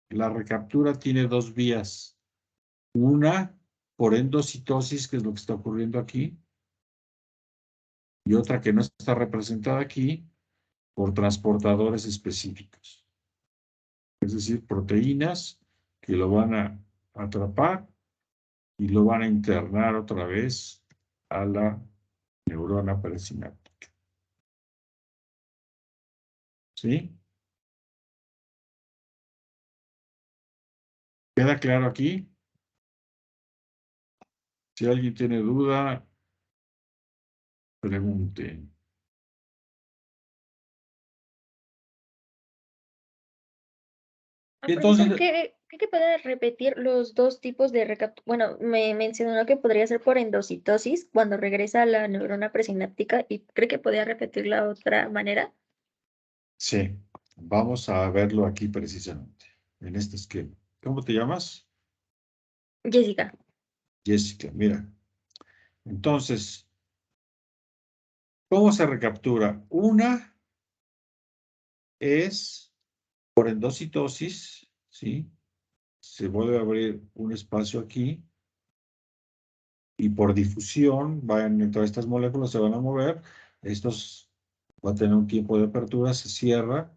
la recaptura tiene dos vías. Una por endocitosis, que es lo que está ocurriendo aquí, y otra que no está representada aquí, por transportadores específicos. Es decir, proteínas que lo van a atrapar y lo van a internar otra vez a la neurona presináptica. ¿Sí? ¿Queda claro aquí? Si alguien tiene duda, Pregunten. Profesor, Entonces, ¿cree que puede repetir los dos tipos de Bueno, me mencionó que podría ser por endocitosis cuando regresa a la neurona presináptica y cree que podría repetir la otra manera. sí, vamos a verlo aquí precisamente, en este esquema. ¿Cómo te llamas? Jessica. Jessica, mira. Entonces, ¿cómo se recaptura? Una es por endocitosis, ¿sí? Se vuelve a abrir un espacio aquí y por difusión van a entrar estas moléculas, se van a mover. Estos va a tener un tiempo de apertura, se cierra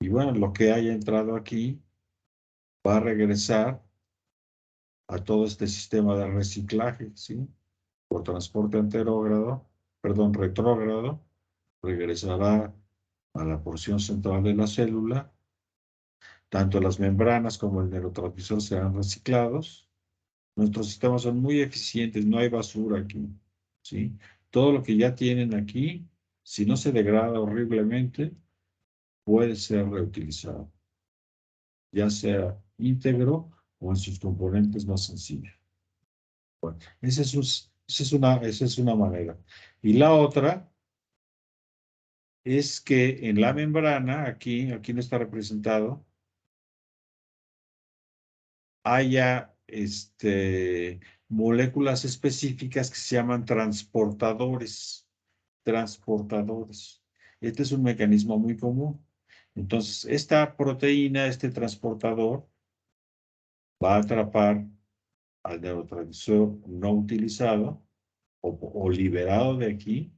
y bueno, lo que haya entrado aquí va a regresar a todo este sistema de reciclaje, ¿sí? Por transporte anterógrado, perdón, retrógrado, regresará a la porción central de la célula. Tanto las membranas como el neurotransmisor serán reciclados. Nuestros sistemas son muy eficientes, no hay basura aquí, ¿sí? Todo lo que ya tienen aquí, si no se degrada horriblemente, puede ser reutilizado, ya sea íntegro o en sus componentes más sencillos. Bueno, esa es una manera. Y la otra es que en la membrana, aquí no está representado, haya moléculas específicas que se llaman transportadores. Transportadores. Este es un mecanismo muy común. Entonces, esta proteína, este transportador, va a atrapar al neurotransmisor no utilizado o liberado de aquí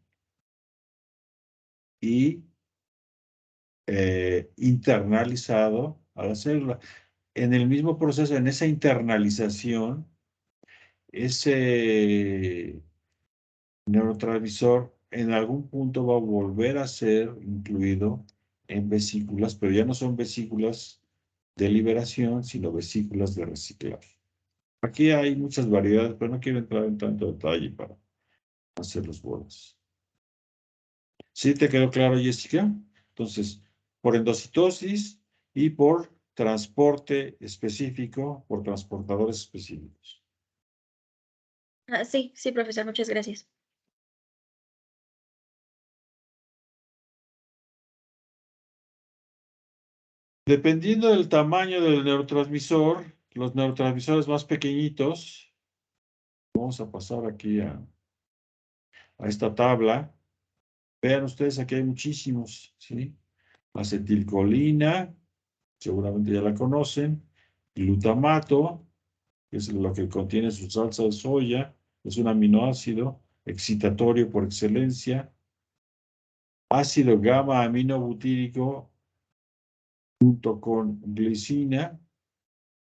y internalizado a la célula. En el mismo proceso, en esa internalización, ese neurotransmisor en algún punto va a volver a ser incluido en vesículas, pero ya no son vesículas de liberación, sino vesículas de reciclaje. Aquí hay muchas variedades, pero no quiero entrar en tanto detalle para hacer los bolos. ¿Sí te quedó claro, Jessica? Entonces, por endocitosis y por transporte específico, por transportadores específicos. Sí, sí, profesor, muchas gracias. Dependiendo del tamaño del neurotransmisor, los neurotransmisores más pequeñitos, vamos a pasar aquí a esta tabla. Vean ustedes, aquí hay muchísimos, ¿sí? Acetilcolina, seguramente ya la conocen. Glutamato, que es lo que contiene su salsa de soya, es un aminoácido excitatorio por excelencia. Ácido gamma aminobutírico junto con glicina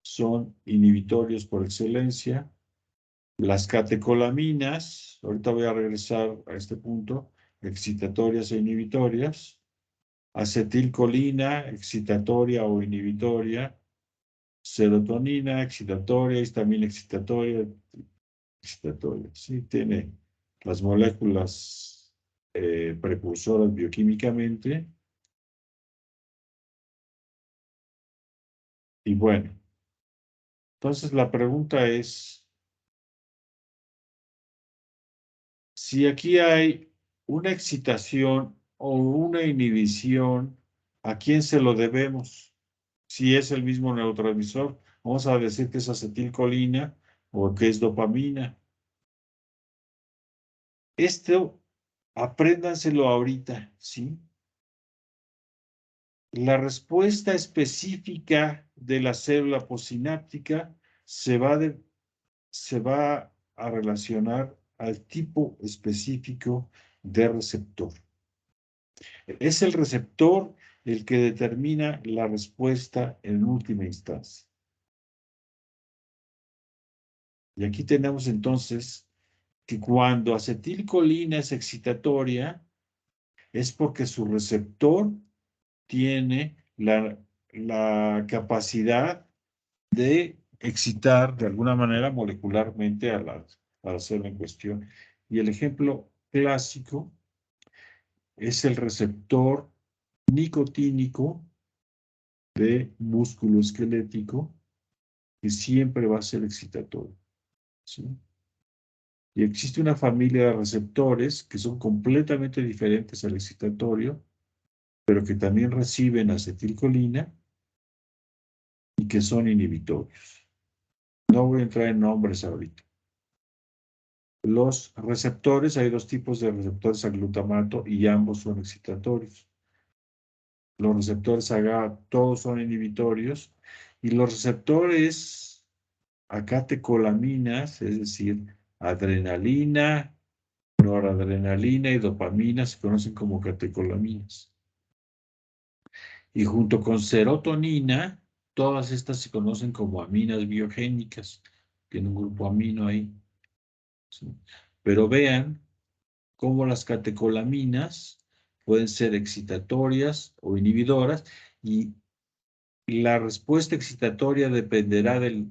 son inhibitorios por excelencia. Las catecolaminas, ahorita voy a regresar a este punto, excitatorias e inhibitorias. Acetilcolina, excitatoria o inhibitoria. Serotonina, excitatoria, histamina excitatoria, excitatoria. Sí, tiene las moléculas precursoras bioquímicamente. Y bueno, entonces la pregunta es, si aquí hay una excitación o una inhibición, ¿a quién se lo debemos? Si es el mismo neurotransmisor, vamos a decir que es acetilcolina o que es dopamina. Esto, apréndanselo ahorita, ¿sí? La respuesta específica de la célula posináptica se va a relacionar al tipo específico de receptor. Es el receptor el que determina la respuesta en última instancia. Y aquí tenemos entonces que cuando acetilcolina es excitatoria, es porque su receptor tiene la capacidad de excitar de alguna manera molecularmente a la célula en cuestión. Y el ejemplo clásico es el receptor nicotínico de músculo esquelético que siempre va a ser excitatorio, ¿sí? Y existe una familia de receptores que son completamente diferentes al excitatorio, pero que también reciben acetilcolina y que son inhibitorios. No voy a entrar en nombres ahorita. Los receptores, hay dos tipos de receptores a glutamato y ambos son excitatorios. Los receptores a GABA todos son inhibitorios y los receptores a catecolaminas, es decir, adrenalina, noradrenalina y dopamina, se conocen como catecolaminas. Y junto con serotonina, todas estas se conocen como aminas biogénicas. Tiene un grupo amino ahí, ¿sí? Pero vean cómo las catecolaminas pueden ser excitatorias o inhibidoras y la respuesta excitatoria dependerá del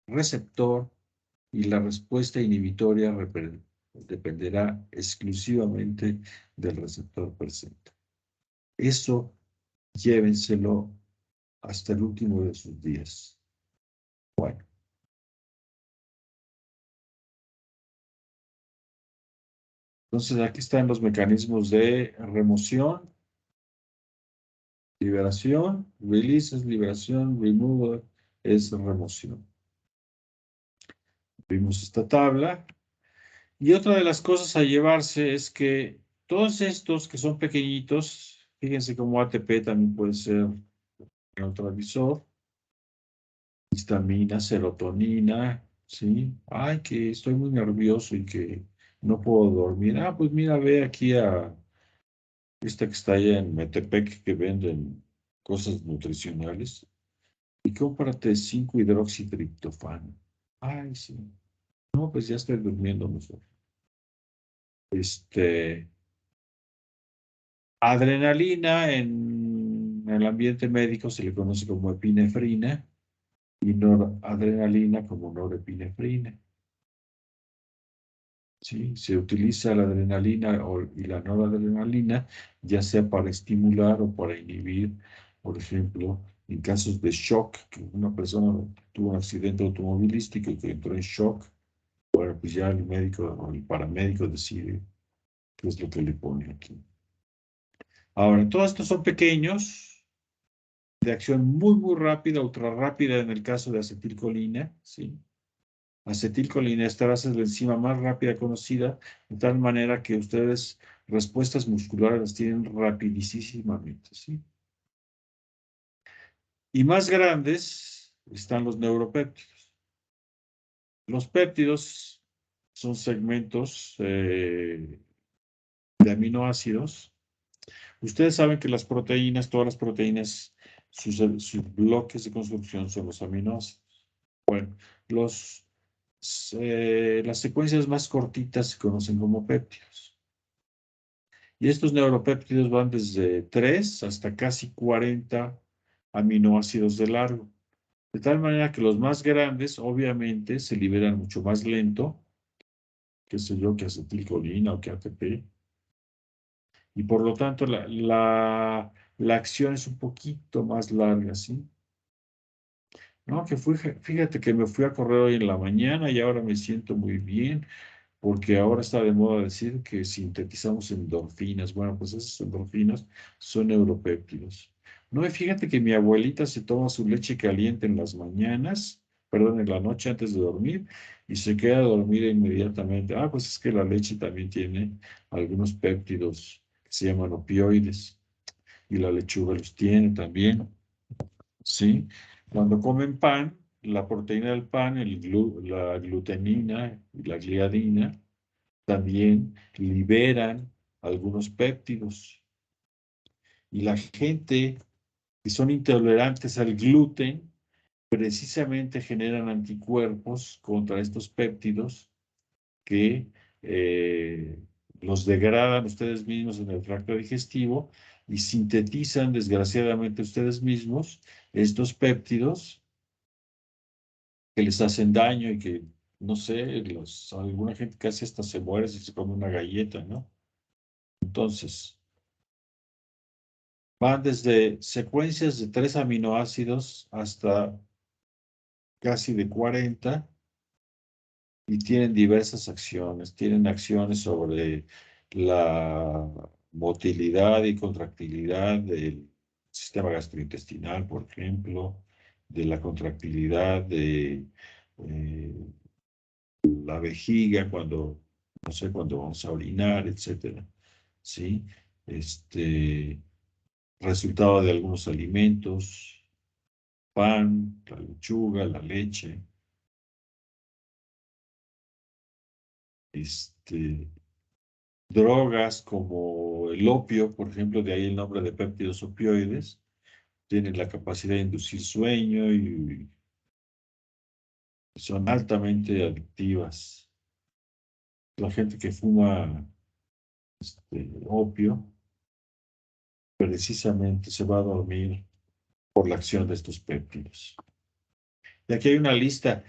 receptor y la respuesta inhibitoria dependerá exclusivamente del receptor presente. Eso llévenselo hasta el último de sus días. Bueno. Entonces aquí están los mecanismos de remoción, liberación, release es liberación, removal es remoción. Vimos esta tabla. Y otra de las cosas a llevarse es que todos estos que son pequeñitos, fíjense cómo ATP también puede ser neurotransmisor, histamina, serotonina, ¿sí? Ay, que estoy muy nervioso y que no puedo dormir. Ah, pues mira, ve aquí a esta que está allá en Metepec que venden cosas nutricionales y cómprate 5-hidroxitriptofano. Ay, sí. No, pues ya estoy durmiendo mejor. Adrenalina en el ambiente médico se le conoce como epinefrina y noradrenalina como norepinefrina. ¿Sí? Se utiliza la adrenalina y la noradrenalina ya sea para estimular o para inhibir, por ejemplo, en casos de shock, que una persona tuvo un accidente automovilístico y que entró en shock, bueno, pues ya el médico o el paramédico decide qué es lo que le pone aquí. Ahora, todos estos son pequeños, de acción muy, muy rápida, ultra rápida en el caso de acetilcolina, ¿sí? Acetilcolinesterasa es la enzima más rápida conocida, de tal manera que ustedes respuestas musculares las tienen rapidísimamente, ¿sí? Y más grandes están los neuropéptidos. Los péptidos son segmentos de aminoácidos. Ustedes saben que las proteínas, todas las proteínas, sus bloques de construcción son los aminoácidos. Bueno, las secuencias más cortitas se conocen como péptidos. Y estos neuropéptidos van desde 3 hasta casi 40 aminoácidos de largo. De tal manera que los más grandes, obviamente, se liberan mucho más lento, qué sé yo, que acetilcolina o que ATP. Y por lo tanto, la acción es un poquito más larga, ¿sí? No, fíjate que me fui a correr hoy en la mañana y ahora me siento muy bien, porque ahora está de moda decir que sintetizamos endorfinas. Bueno, pues esas endorfinas son neuropéptidos. No, y fíjate que mi abuelita se toma su leche caliente en las mañanas, perdón, en la noche antes de dormir, y se queda dormida inmediatamente. Ah, pues es que la leche también tiene algunos péptidos que se llaman opioides, y la lechuga los tiene también. ¿Sí? Cuando comen pan, la proteína del pan, la glutenina y la gliadina, también liberan algunos péptidos. Y la gente que son intolerantes al gluten, precisamente generan anticuerpos contra estos péptidos que eh, los degradan ustedes mismos en el tracto digestivo y sintetizan, desgraciadamente, ustedes mismos estos péptidos que les hacen daño y que, no sé, alguna gente casi hasta se muere si se come una galleta, ¿no? Entonces, Van desde secuencias de 3 aminoácidos hasta casi de 40 y tienen diversas acciones. Tienen acciones sobre la motilidad y contractilidad del sistema gastrointestinal, por ejemplo, de la contractilidad de la vejiga cuando, no sé, cuando vamos a orinar, etcétera. ¿Sí? Resultado de algunos alimentos, pan, la lechuga, la leche. Drogas como el opio, por ejemplo, de ahí el nombre de péptidos opioides, tienen la capacidad de inducir sueño y son altamente adictivas. La gente que fuma opio precisamente se va a dormir por la acción de estos péptidos. Y aquí hay una lista.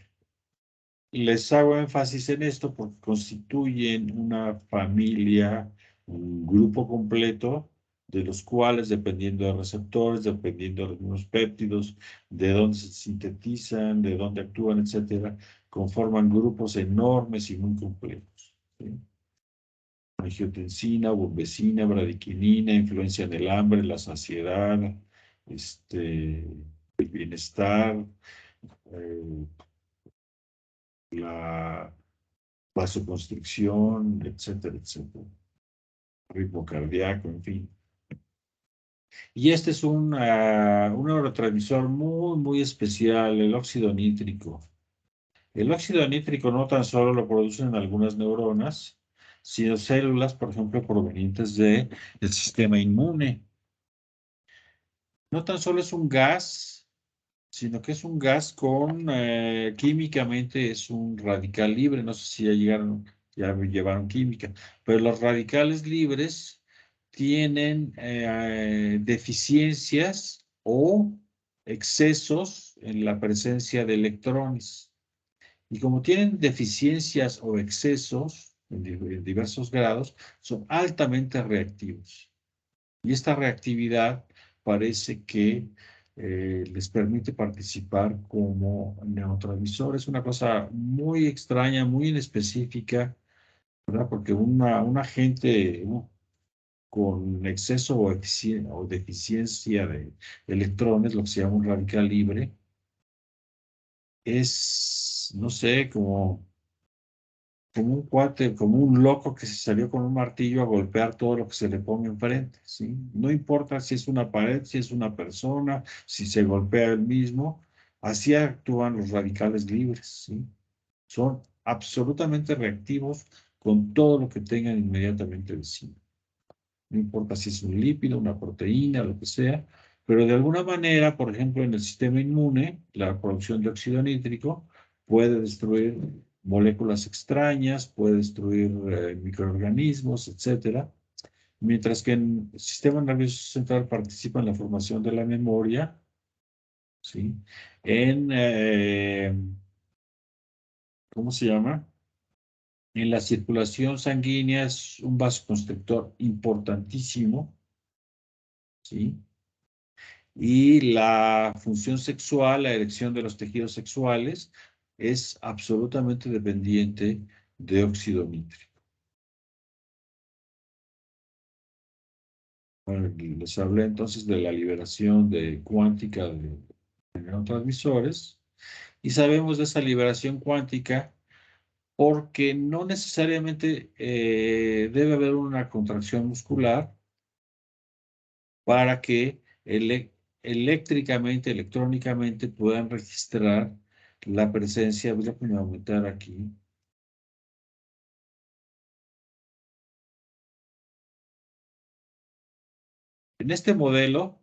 Les hago énfasis en esto porque constituyen una familia, un grupo completo, de los cuales, dependiendo de receptores, dependiendo de algunos péptidos, de dónde se sintetizan, de dónde actúan, etcétera, conforman grupos enormes y muy complejos. ¿Sí? Angiotensina, bumbecina, bradiquinina, influencia en el hambre, la saciedad, el bienestar, eh, la vasoconstricción, etcétera, etcétera. Ritmo cardíaco, en fin. Y este es un neurotransmisor muy, muy especial, el óxido nítrico. El óxido nítrico no tan solo lo producen algunas neuronas, sino células, por ejemplo, provenientes del sistema inmune. No tan solo es un gas, sino que es un gas con, químicamente es un radical libre. No sé si ya llevaron química, pero los radicales libres tienen deficiencias o excesos en la presencia de electrones. Y como tienen deficiencias o excesos en diversos grados, son altamente reactivos. Y esta reactividad parece que les permite participar como neurotransmisor. Es una cosa muy extraña, muy inespecífica, ¿verdad? Porque un agente con exceso o deficiencia de electrones, lo que se llama un radical libre, es, no sé, como un cuate, como un loco que se salió con un martillo a golpear todo lo que se le ponga enfrente, ¿sí? No importa si es una pared, si es una persona, si se golpea él mismo, así actúan los radicales libres, ¿sí? Son absolutamente reactivos con todo lo que tengan inmediatamente encima. No importa si es un lípido, una proteína, lo que sea, pero de alguna manera, por ejemplo, en el sistema inmune, la producción de óxido nítrico puede destruir moléculas extrañas, puede destruir microorganismos, etcétera, mientras que en el sistema nervioso central participa en la formación de la memoria, ¿sí? En, ¿cómo se llama? En la circulación sanguínea es un vasoconstrictor importantísimo, ¿sí? Y la función sexual, la erección de los tejidos sexuales, es absolutamente dependiente de óxido nítrico. Bueno, les hablé entonces de la liberación cuántica de neurotransmisores y sabemos de esa liberación cuántica porque no necesariamente debe haber una contracción muscular para que eléctricamente, electrónicamente puedan registrar la presencia. Voy a aumentar aquí. En este modelo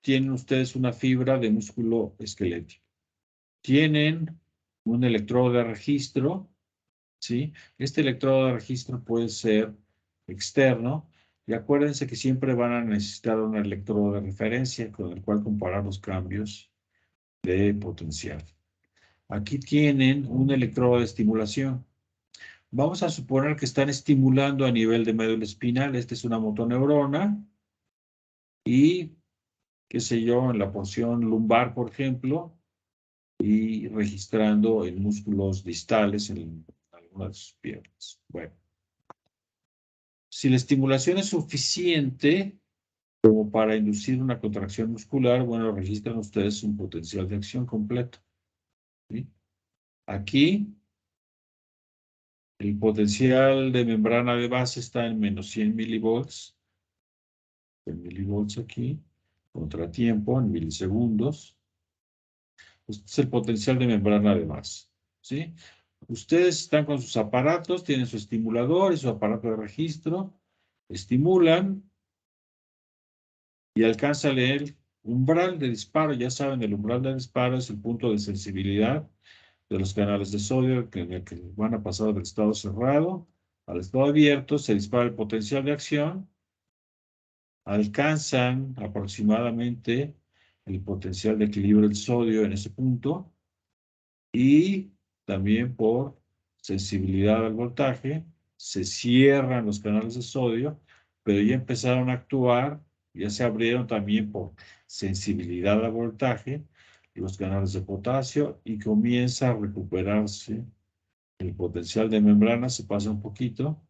tienen ustedes una fibra de músculo esquelético. Tienen un electrodo de registro, ¿sí? Este electrodo de registro puede ser externo y acuérdense que siempre van a necesitar un electrodo de referencia con el cual comparar los cambios de potencial. Aquí tienen un electrodo de estimulación. Vamos a suponer que están estimulando a nivel de médula espinal. Esta es una motoneurona. y, qué sé yo, en la porción lumbar, por ejemplo, y registrando en músculos distales en algunas de sus piernas. Bueno, si la estimulación es suficiente como para inducir una contracción muscular, bueno, registran ustedes un potencial de acción completo, ¿sí? Aquí, el potencial de membrana de base está en menos 100 milivolts. En milivolts aquí, contratiempo en milisegundos. Este es el potencial de membrana de base, ¿sí? Ustedes están con sus aparatos, tienen su estimulador y su aparato de registro, estimulan y alcanzan el umbral de disparo. Ya saben, el umbral de disparo es el punto de sensibilidad de los canales de sodio en el que van a pasar del estado cerrado al estado abierto, se dispara el potencial de acción, alcanzan aproximadamente el potencial de equilibrio del sodio en ese punto y también por sensibilidad al voltaje se cierran los canales de sodio, pero ya empezaron a actuar, ya se abrieron también por sensibilidad al voltaje los canales de potasio y comienza a recuperarse el potencial de membrana, se pasa un poquito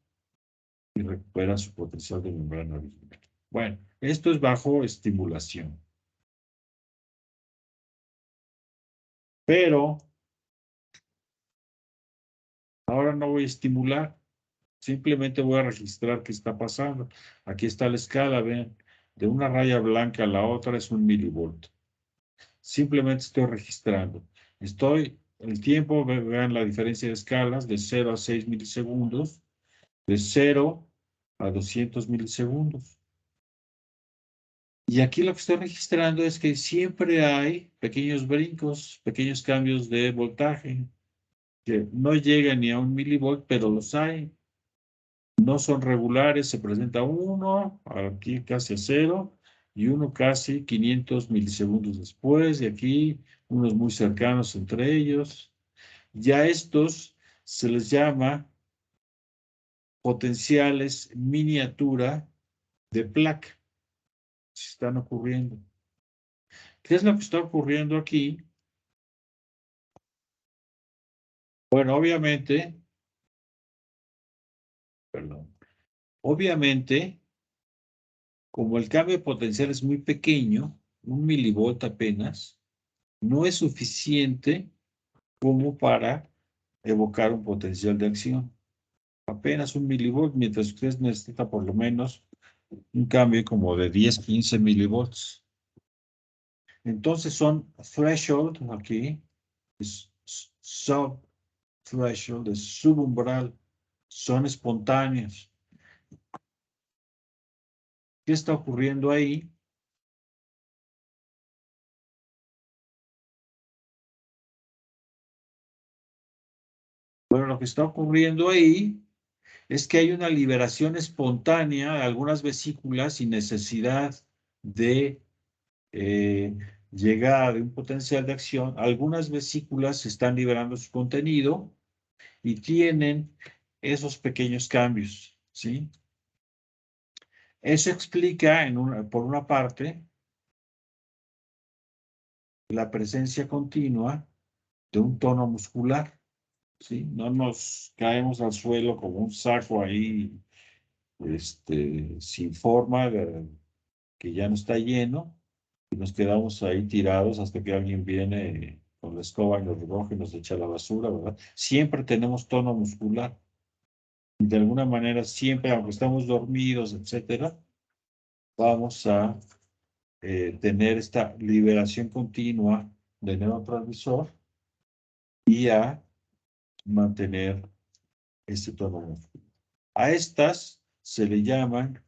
y recupera su potencial de membrana original. Bueno, esto es bajo estimulación. Pero ahora no voy a estimular, simplemente voy a registrar qué está pasando. Aquí está la escala, ven, de una raya blanca a la otra es 1 milivolt. Simplemente estoy registrando. El tiempo, vean la diferencia de escalas, de 0 a 6 milisegundos, de 0 a 200 milisegundos. Y aquí lo que estoy registrando es que siempre hay pequeños brincos, pequeños cambios de voltaje, que no llegan ni a 1 milivolt, pero los hay. No son regulares, se presenta uno, aquí casi a 0, y uno casi 500 milisegundos después, y aquí unos muy cercanos entre ellos. Ya estos se les llama potenciales miniatura de placa. Se están ocurriendo. ¿Qué es lo que está ocurriendo aquí? Bueno, obviamente, como el cambio de potencial es muy pequeño, 1 milivolt apenas, no es suficiente como para evocar un potencial de acción. Apenas 1 milivolt, mientras ustedes necesitan por lo menos un cambio como de 10, 15 milivolts. Entonces son threshold aquí, es sub-threshold, es subumbral, son espontáneos. ¿Qué está ocurriendo ahí? Bueno, lo que está ocurriendo ahí es que hay una liberación espontánea de algunas vesículas sin necesidad de llegada de un potencial de acción. Algunas vesículas están liberando su contenido y tienen esos pequeños cambios, ¿sí? Eso explica, por una parte, la presencia continua de un tono muscular, ¿sí? No nos caemos al suelo como un saco ahí, sin forma, que ya no está lleno, y nos quedamos ahí tirados hasta que alguien viene con la escoba y nos recoge y nos echa la basura, ¿verdad? Siempre tenemos tono muscular. Y de alguna manera, siempre, aunque estamos dormidos, etcétera, vamos a tener esta liberación continua de neurotransmisor y a mantener este tono muscular. A estas se le llaman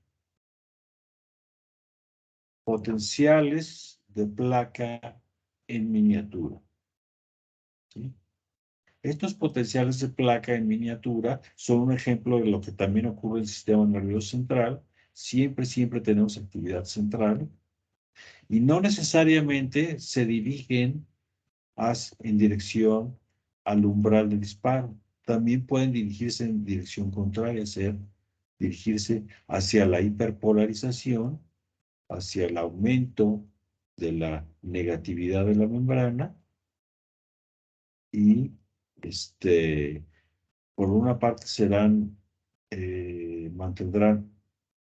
potenciales de placa en miniatura, ¿sí? Estos potenciales de placa en miniatura son un ejemplo de lo que también ocurre en el sistema nervioso central. Siempre tenemos actividad central y no necesariamente se dirigen en dirección al umbral de disparo. También pueden dirigirse en dirección contraria, dirigirse hacia la hiperpolarización hacia el aumento de la negatividad de la membrana y por una parte mantendrán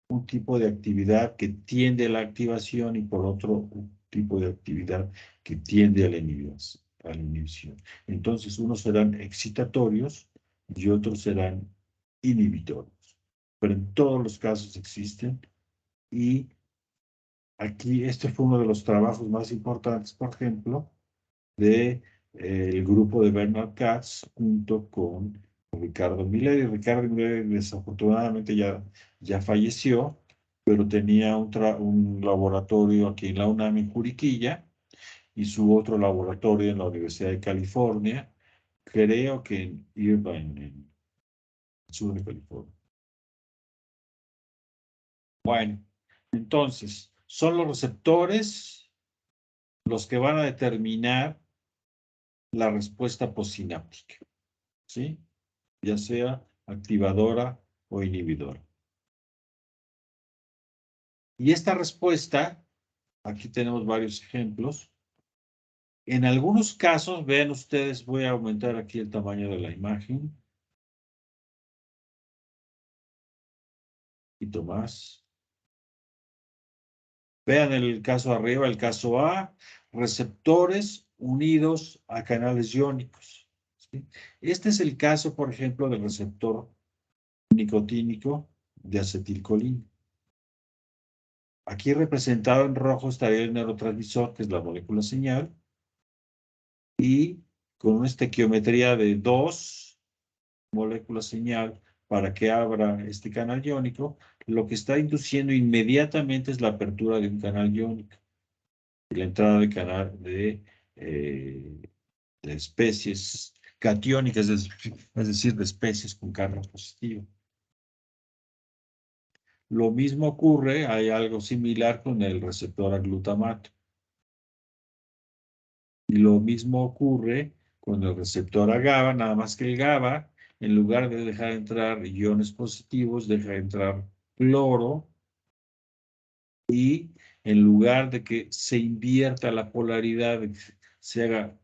un tipo de actividad que tiende a la activación y por otro un tipo de actividad que tiende a la inhibición. Entonces, unos serán excitatorios y otros serán inhibitorios. Pero en todos los casos existen y aquí este fue uno de los trabajos más importantes, por ejemplo, de el grupo de Bernard Katz junto con Ricardo Milleri. Ricardo Milleri desafortunadamente ya falleció, pero tenía un laboratorio aquí en la UNAM en Juriquilla y su otro laboratorio en la Universidad de California, creo que en Irvine, en el sur de California. Bueno, entonces, son los receptores los que van a determinar la respuesta postsináptica, ¿sí? Ya sea activadora o inhibidora. Y esta respuesta, aquí tenemos varios ejemplos. En algunos casos, vean ustedes, voy a aumentar aquí el tamaño de la imagen. Un poquito más. Vean el caso arriba, el caso A, receptores unidos a canales iónicos, ¿sí? Este es el caso, por ejemplo, del receptor nicotínico de acetilcolina. Aquí representado en rojo estaría el neurotransmisor, que es la molécula señal, y con una estequiometría de 2 moléculas señal para que abra este canal iónico, lo que está induciendo inmediatamente es la apertura de un canal iónico y la entrada de canal de especies catiónicas, es decir, de especies con carga positiva. Lo mismo ocurre, hay algo similar con el receptor a glutamato. Y lo mismo ocurre con el receptor a GABA, nada más que el GABA, en lugar de dejar entrar iones positivos, deja entrar cloro, y en lugar de que se invierta la polaridad, se haga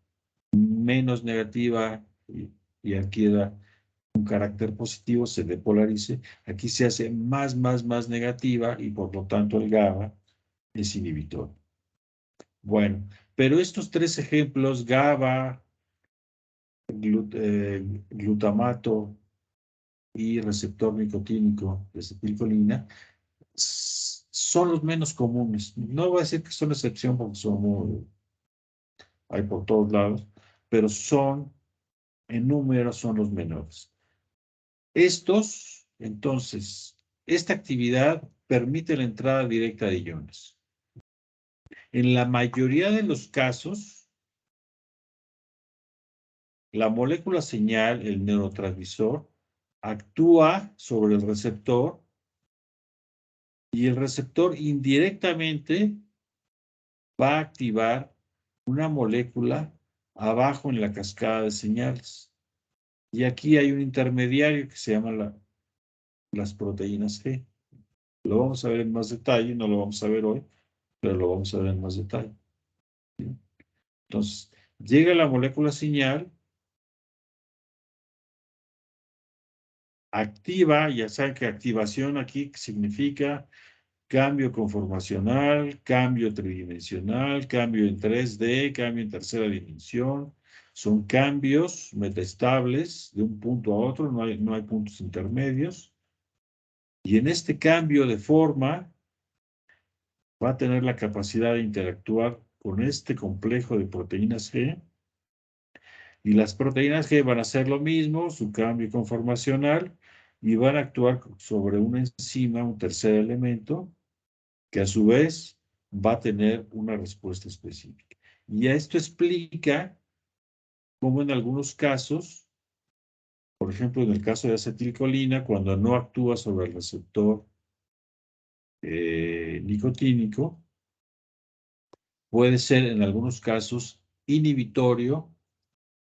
menos negativa y adquiera un carácter positivo, se depolarice, aquí se hace más negativa y por lo tanto el GABA es inhibitor. Bueno, pero estos tres ejemplos, GABA, glutamato y receptor nicotínico de acetilcolina, son los menos comunes. No voy a decir que son excepción porque hay por todos lados, pero en número son los menores. Entonces, esta actividad permite la entrada directa de iones. En la mayoría de los casos, la molécula señal, el neurotransmisor, actúa sobre el receptor y el receptor indirectamente va a activar una molécula abajo en la cascada de señales. Y aquí hay un intermediario que se llama las proteínas G. Lo vamos a ver en más detalle, no lo vamos a ver hoy, pero lo vamos a ver en más detalle. ¿Sí? Entonces, llega la molécula señal, activa, ya saben que activación aquí significa cambio conformacional, cambio tridimensional, cambio en 3D, cambio en tercera dimensión. Son cambios metaestables de un punto a otro, no hay puntos intermedios. Y en este cambio de forma va a tener la capacidad de interactuar con este complejo de proteínas G. Y las proteínas G van a hacer lo mismo, su cambio conformacional, y van a actuar sobre una enzima, un tercer elemento, que a su vez va a tener una respuesta específica. Y esto explica cómo en algunos casos, por ejemplo, en el caso de acetilcolina, cuando no actúa sobre el receptor nicotínico, puede ser en algunos casos inhibitorio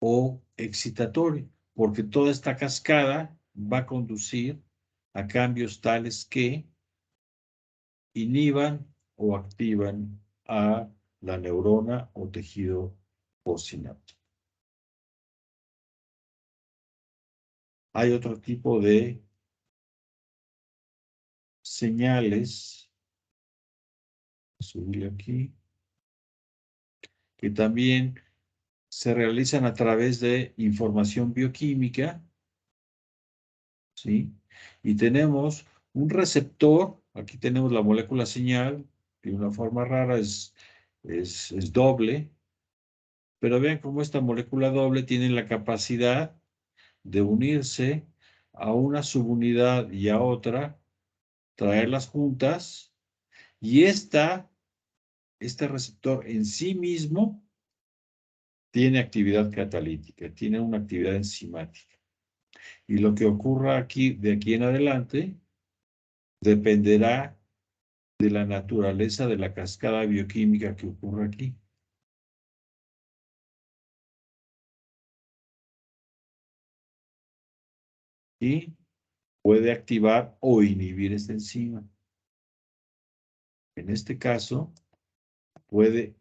o excitatorio, porque toda esta cascada va a conducir a cambios tales que inhiban o activan a la neurona o tejido postsináptico. Hay otro tipo de señales, subirle aquí, que también se realizan a través de información bioquímica, ¿sí? Y tenemos un receptor, aquí tenemos la molécula señal, de una forma rara es doble, pero vean cómo esta molécula doble tiene la capacidad de unirse a una subunidad y a otra, traerlas juntas, y este receptor en sí mismo tiene actividad catalítica, tiene una actividad enzimática. Y lo que ocurra aquí, de aquí en adelante, dependerá de la naturaleza de la cascada bioquímica que ocurre aquí. Y puede activar o inhibir esta enzima. En este caso, puede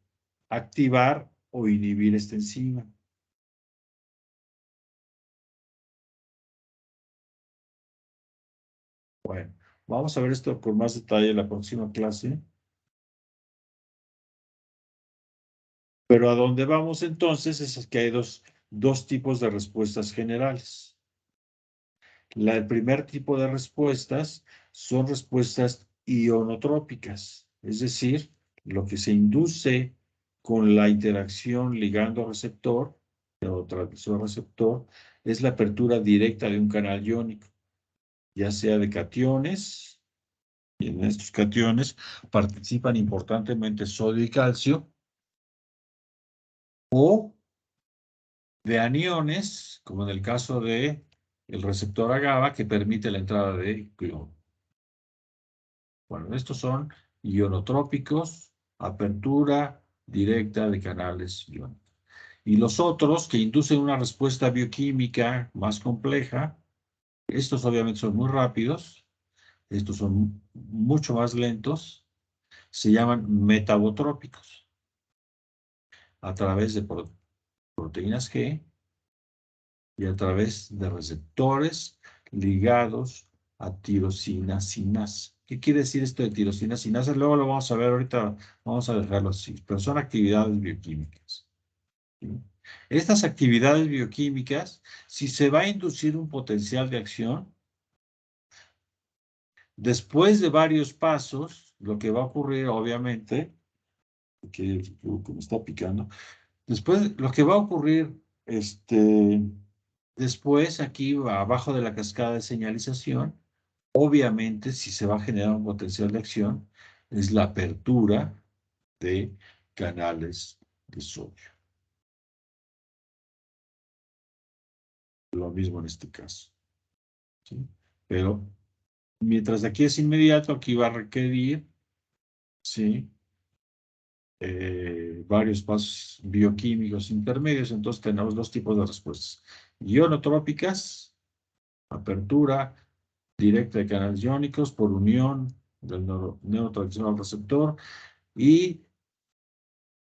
activar o inhibir esta enzima. Bueno, vamos a ver esto con más detalle en la próxima clase. Pero a donde vamos entonces es que hay dos tipos de respuestas generales. El primer tipo de respuestas son respuestas ionotrópicas, es decir, lo que se induce con la interacción ligando-receptor, neurotransmisor-receptor, es la apertura directa de un canal iónico, ya sea de cationes, y en estos cationes participan importantemente sodio y calcio, o de aniones, como en el caso de el receptor agava, que permite la entrada de cloro. Bueno, estos son ionotrópicos, apertura directa de canales iónicos. Y los otros, que inducen una respuesta bioquímica más compleja, estos obviamente son muy rápidos, estos son mucho más lentos, se llaman metabotrópicos, a través de proteínas G y a través de receptores ligados a tirosina sinasa. ¿Qué quiere decir esto de tirosina sinasa? Luego lo vamos a ver, ahorita vamos a dejarlo así, pero son actividades bioquímicas. ¿Sí? Estas actividades bioquímicas, si se va a inducir un potencial de acción, después de varios pasos, lo que va a ocurrir, obviamente, que me está picando, después lo que va a ocurrir, después, aquí abajo de la cascada de señalización, obviamente, si se va a generar un potencial de acción, es la apertura de canales de sodio. Lo mismo en este caso, ¿sí? Pero mientras aquí es inmediato, aquí va a requerir, ¿sí? Varios pasos bioquímicos intermedios, entonces tenemos dos tipos de respuestas. Ionotrópicas, apertura directa de canales iónicos por unión del neurotransmisor al receptor, y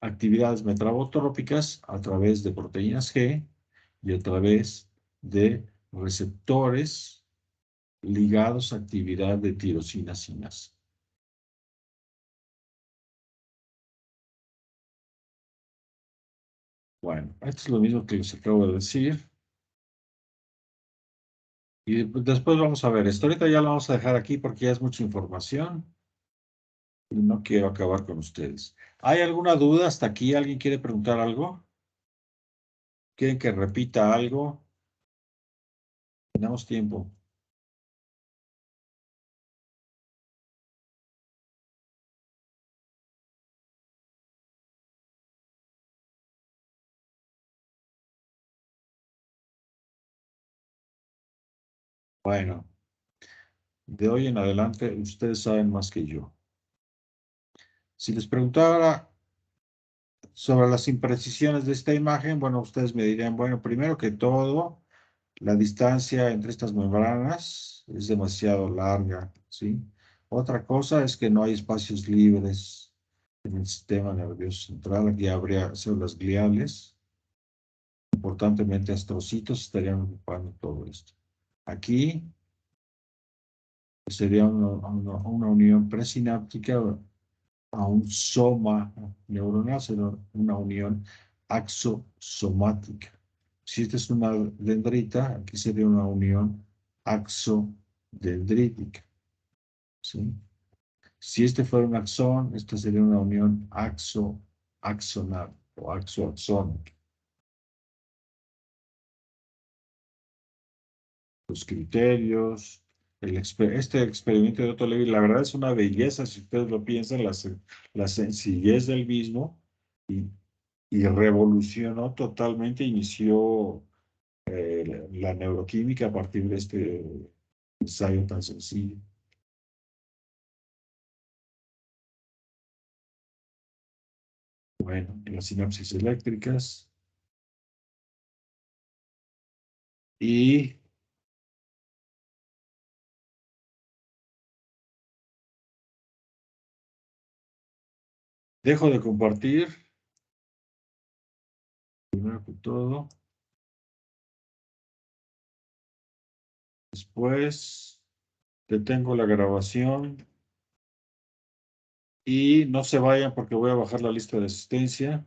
actividades metabotrópicas a través de proteínas G y a través de receptores ligados a actividad de tirosina sinasa. Bueno, esto es lo mismo que les acabo de decir. Y después vamos a ver esto. Ahorita ya lo vamos a dejar aquí porque ya es mucha información y no quiero acabar con ustedes. ¿Hay alguna duda hasta aquí? ¿Alguien quiere preguntar algo? ¿Quieren que repita algo? Tenemos tiempo. Bueno, de hoy en adelante ustedes saben más que yo. Si les preguntara sobre las imprecisiones de esta imagen, bueno, ustedes me dirían, bueno, primero que todo, la distancia entre estas membranas es demasiado larga, ¿sí? Otra cosa es que no hay espacios libres en el sistema nervioso central. Aquí habría células gliales. Importantemente, astrocitos estarían ocupando todo esto. Aquí sería una unión presináptica a un soma neuronal, sería una unión axosomática. Si esta es una dendrita, aquí sería una unión axodendrítica. ¿Sí? Si este fuera un axón, esta sería una unión axonal o axoaxónica. Los criterios, este experimento de Otto Levy, la verdad es una belleza si ustedes lo piensan, la sencillez del mismo y revolucionó totalmente, inició la neuroquímica a partir de este ensayo tan sencillo. Bueno, las sinapsis eléctricas y dejo de compartir. Primero que todo. Después detengo la grabación y no se vayan porque voy a bajar la lista de asistencia.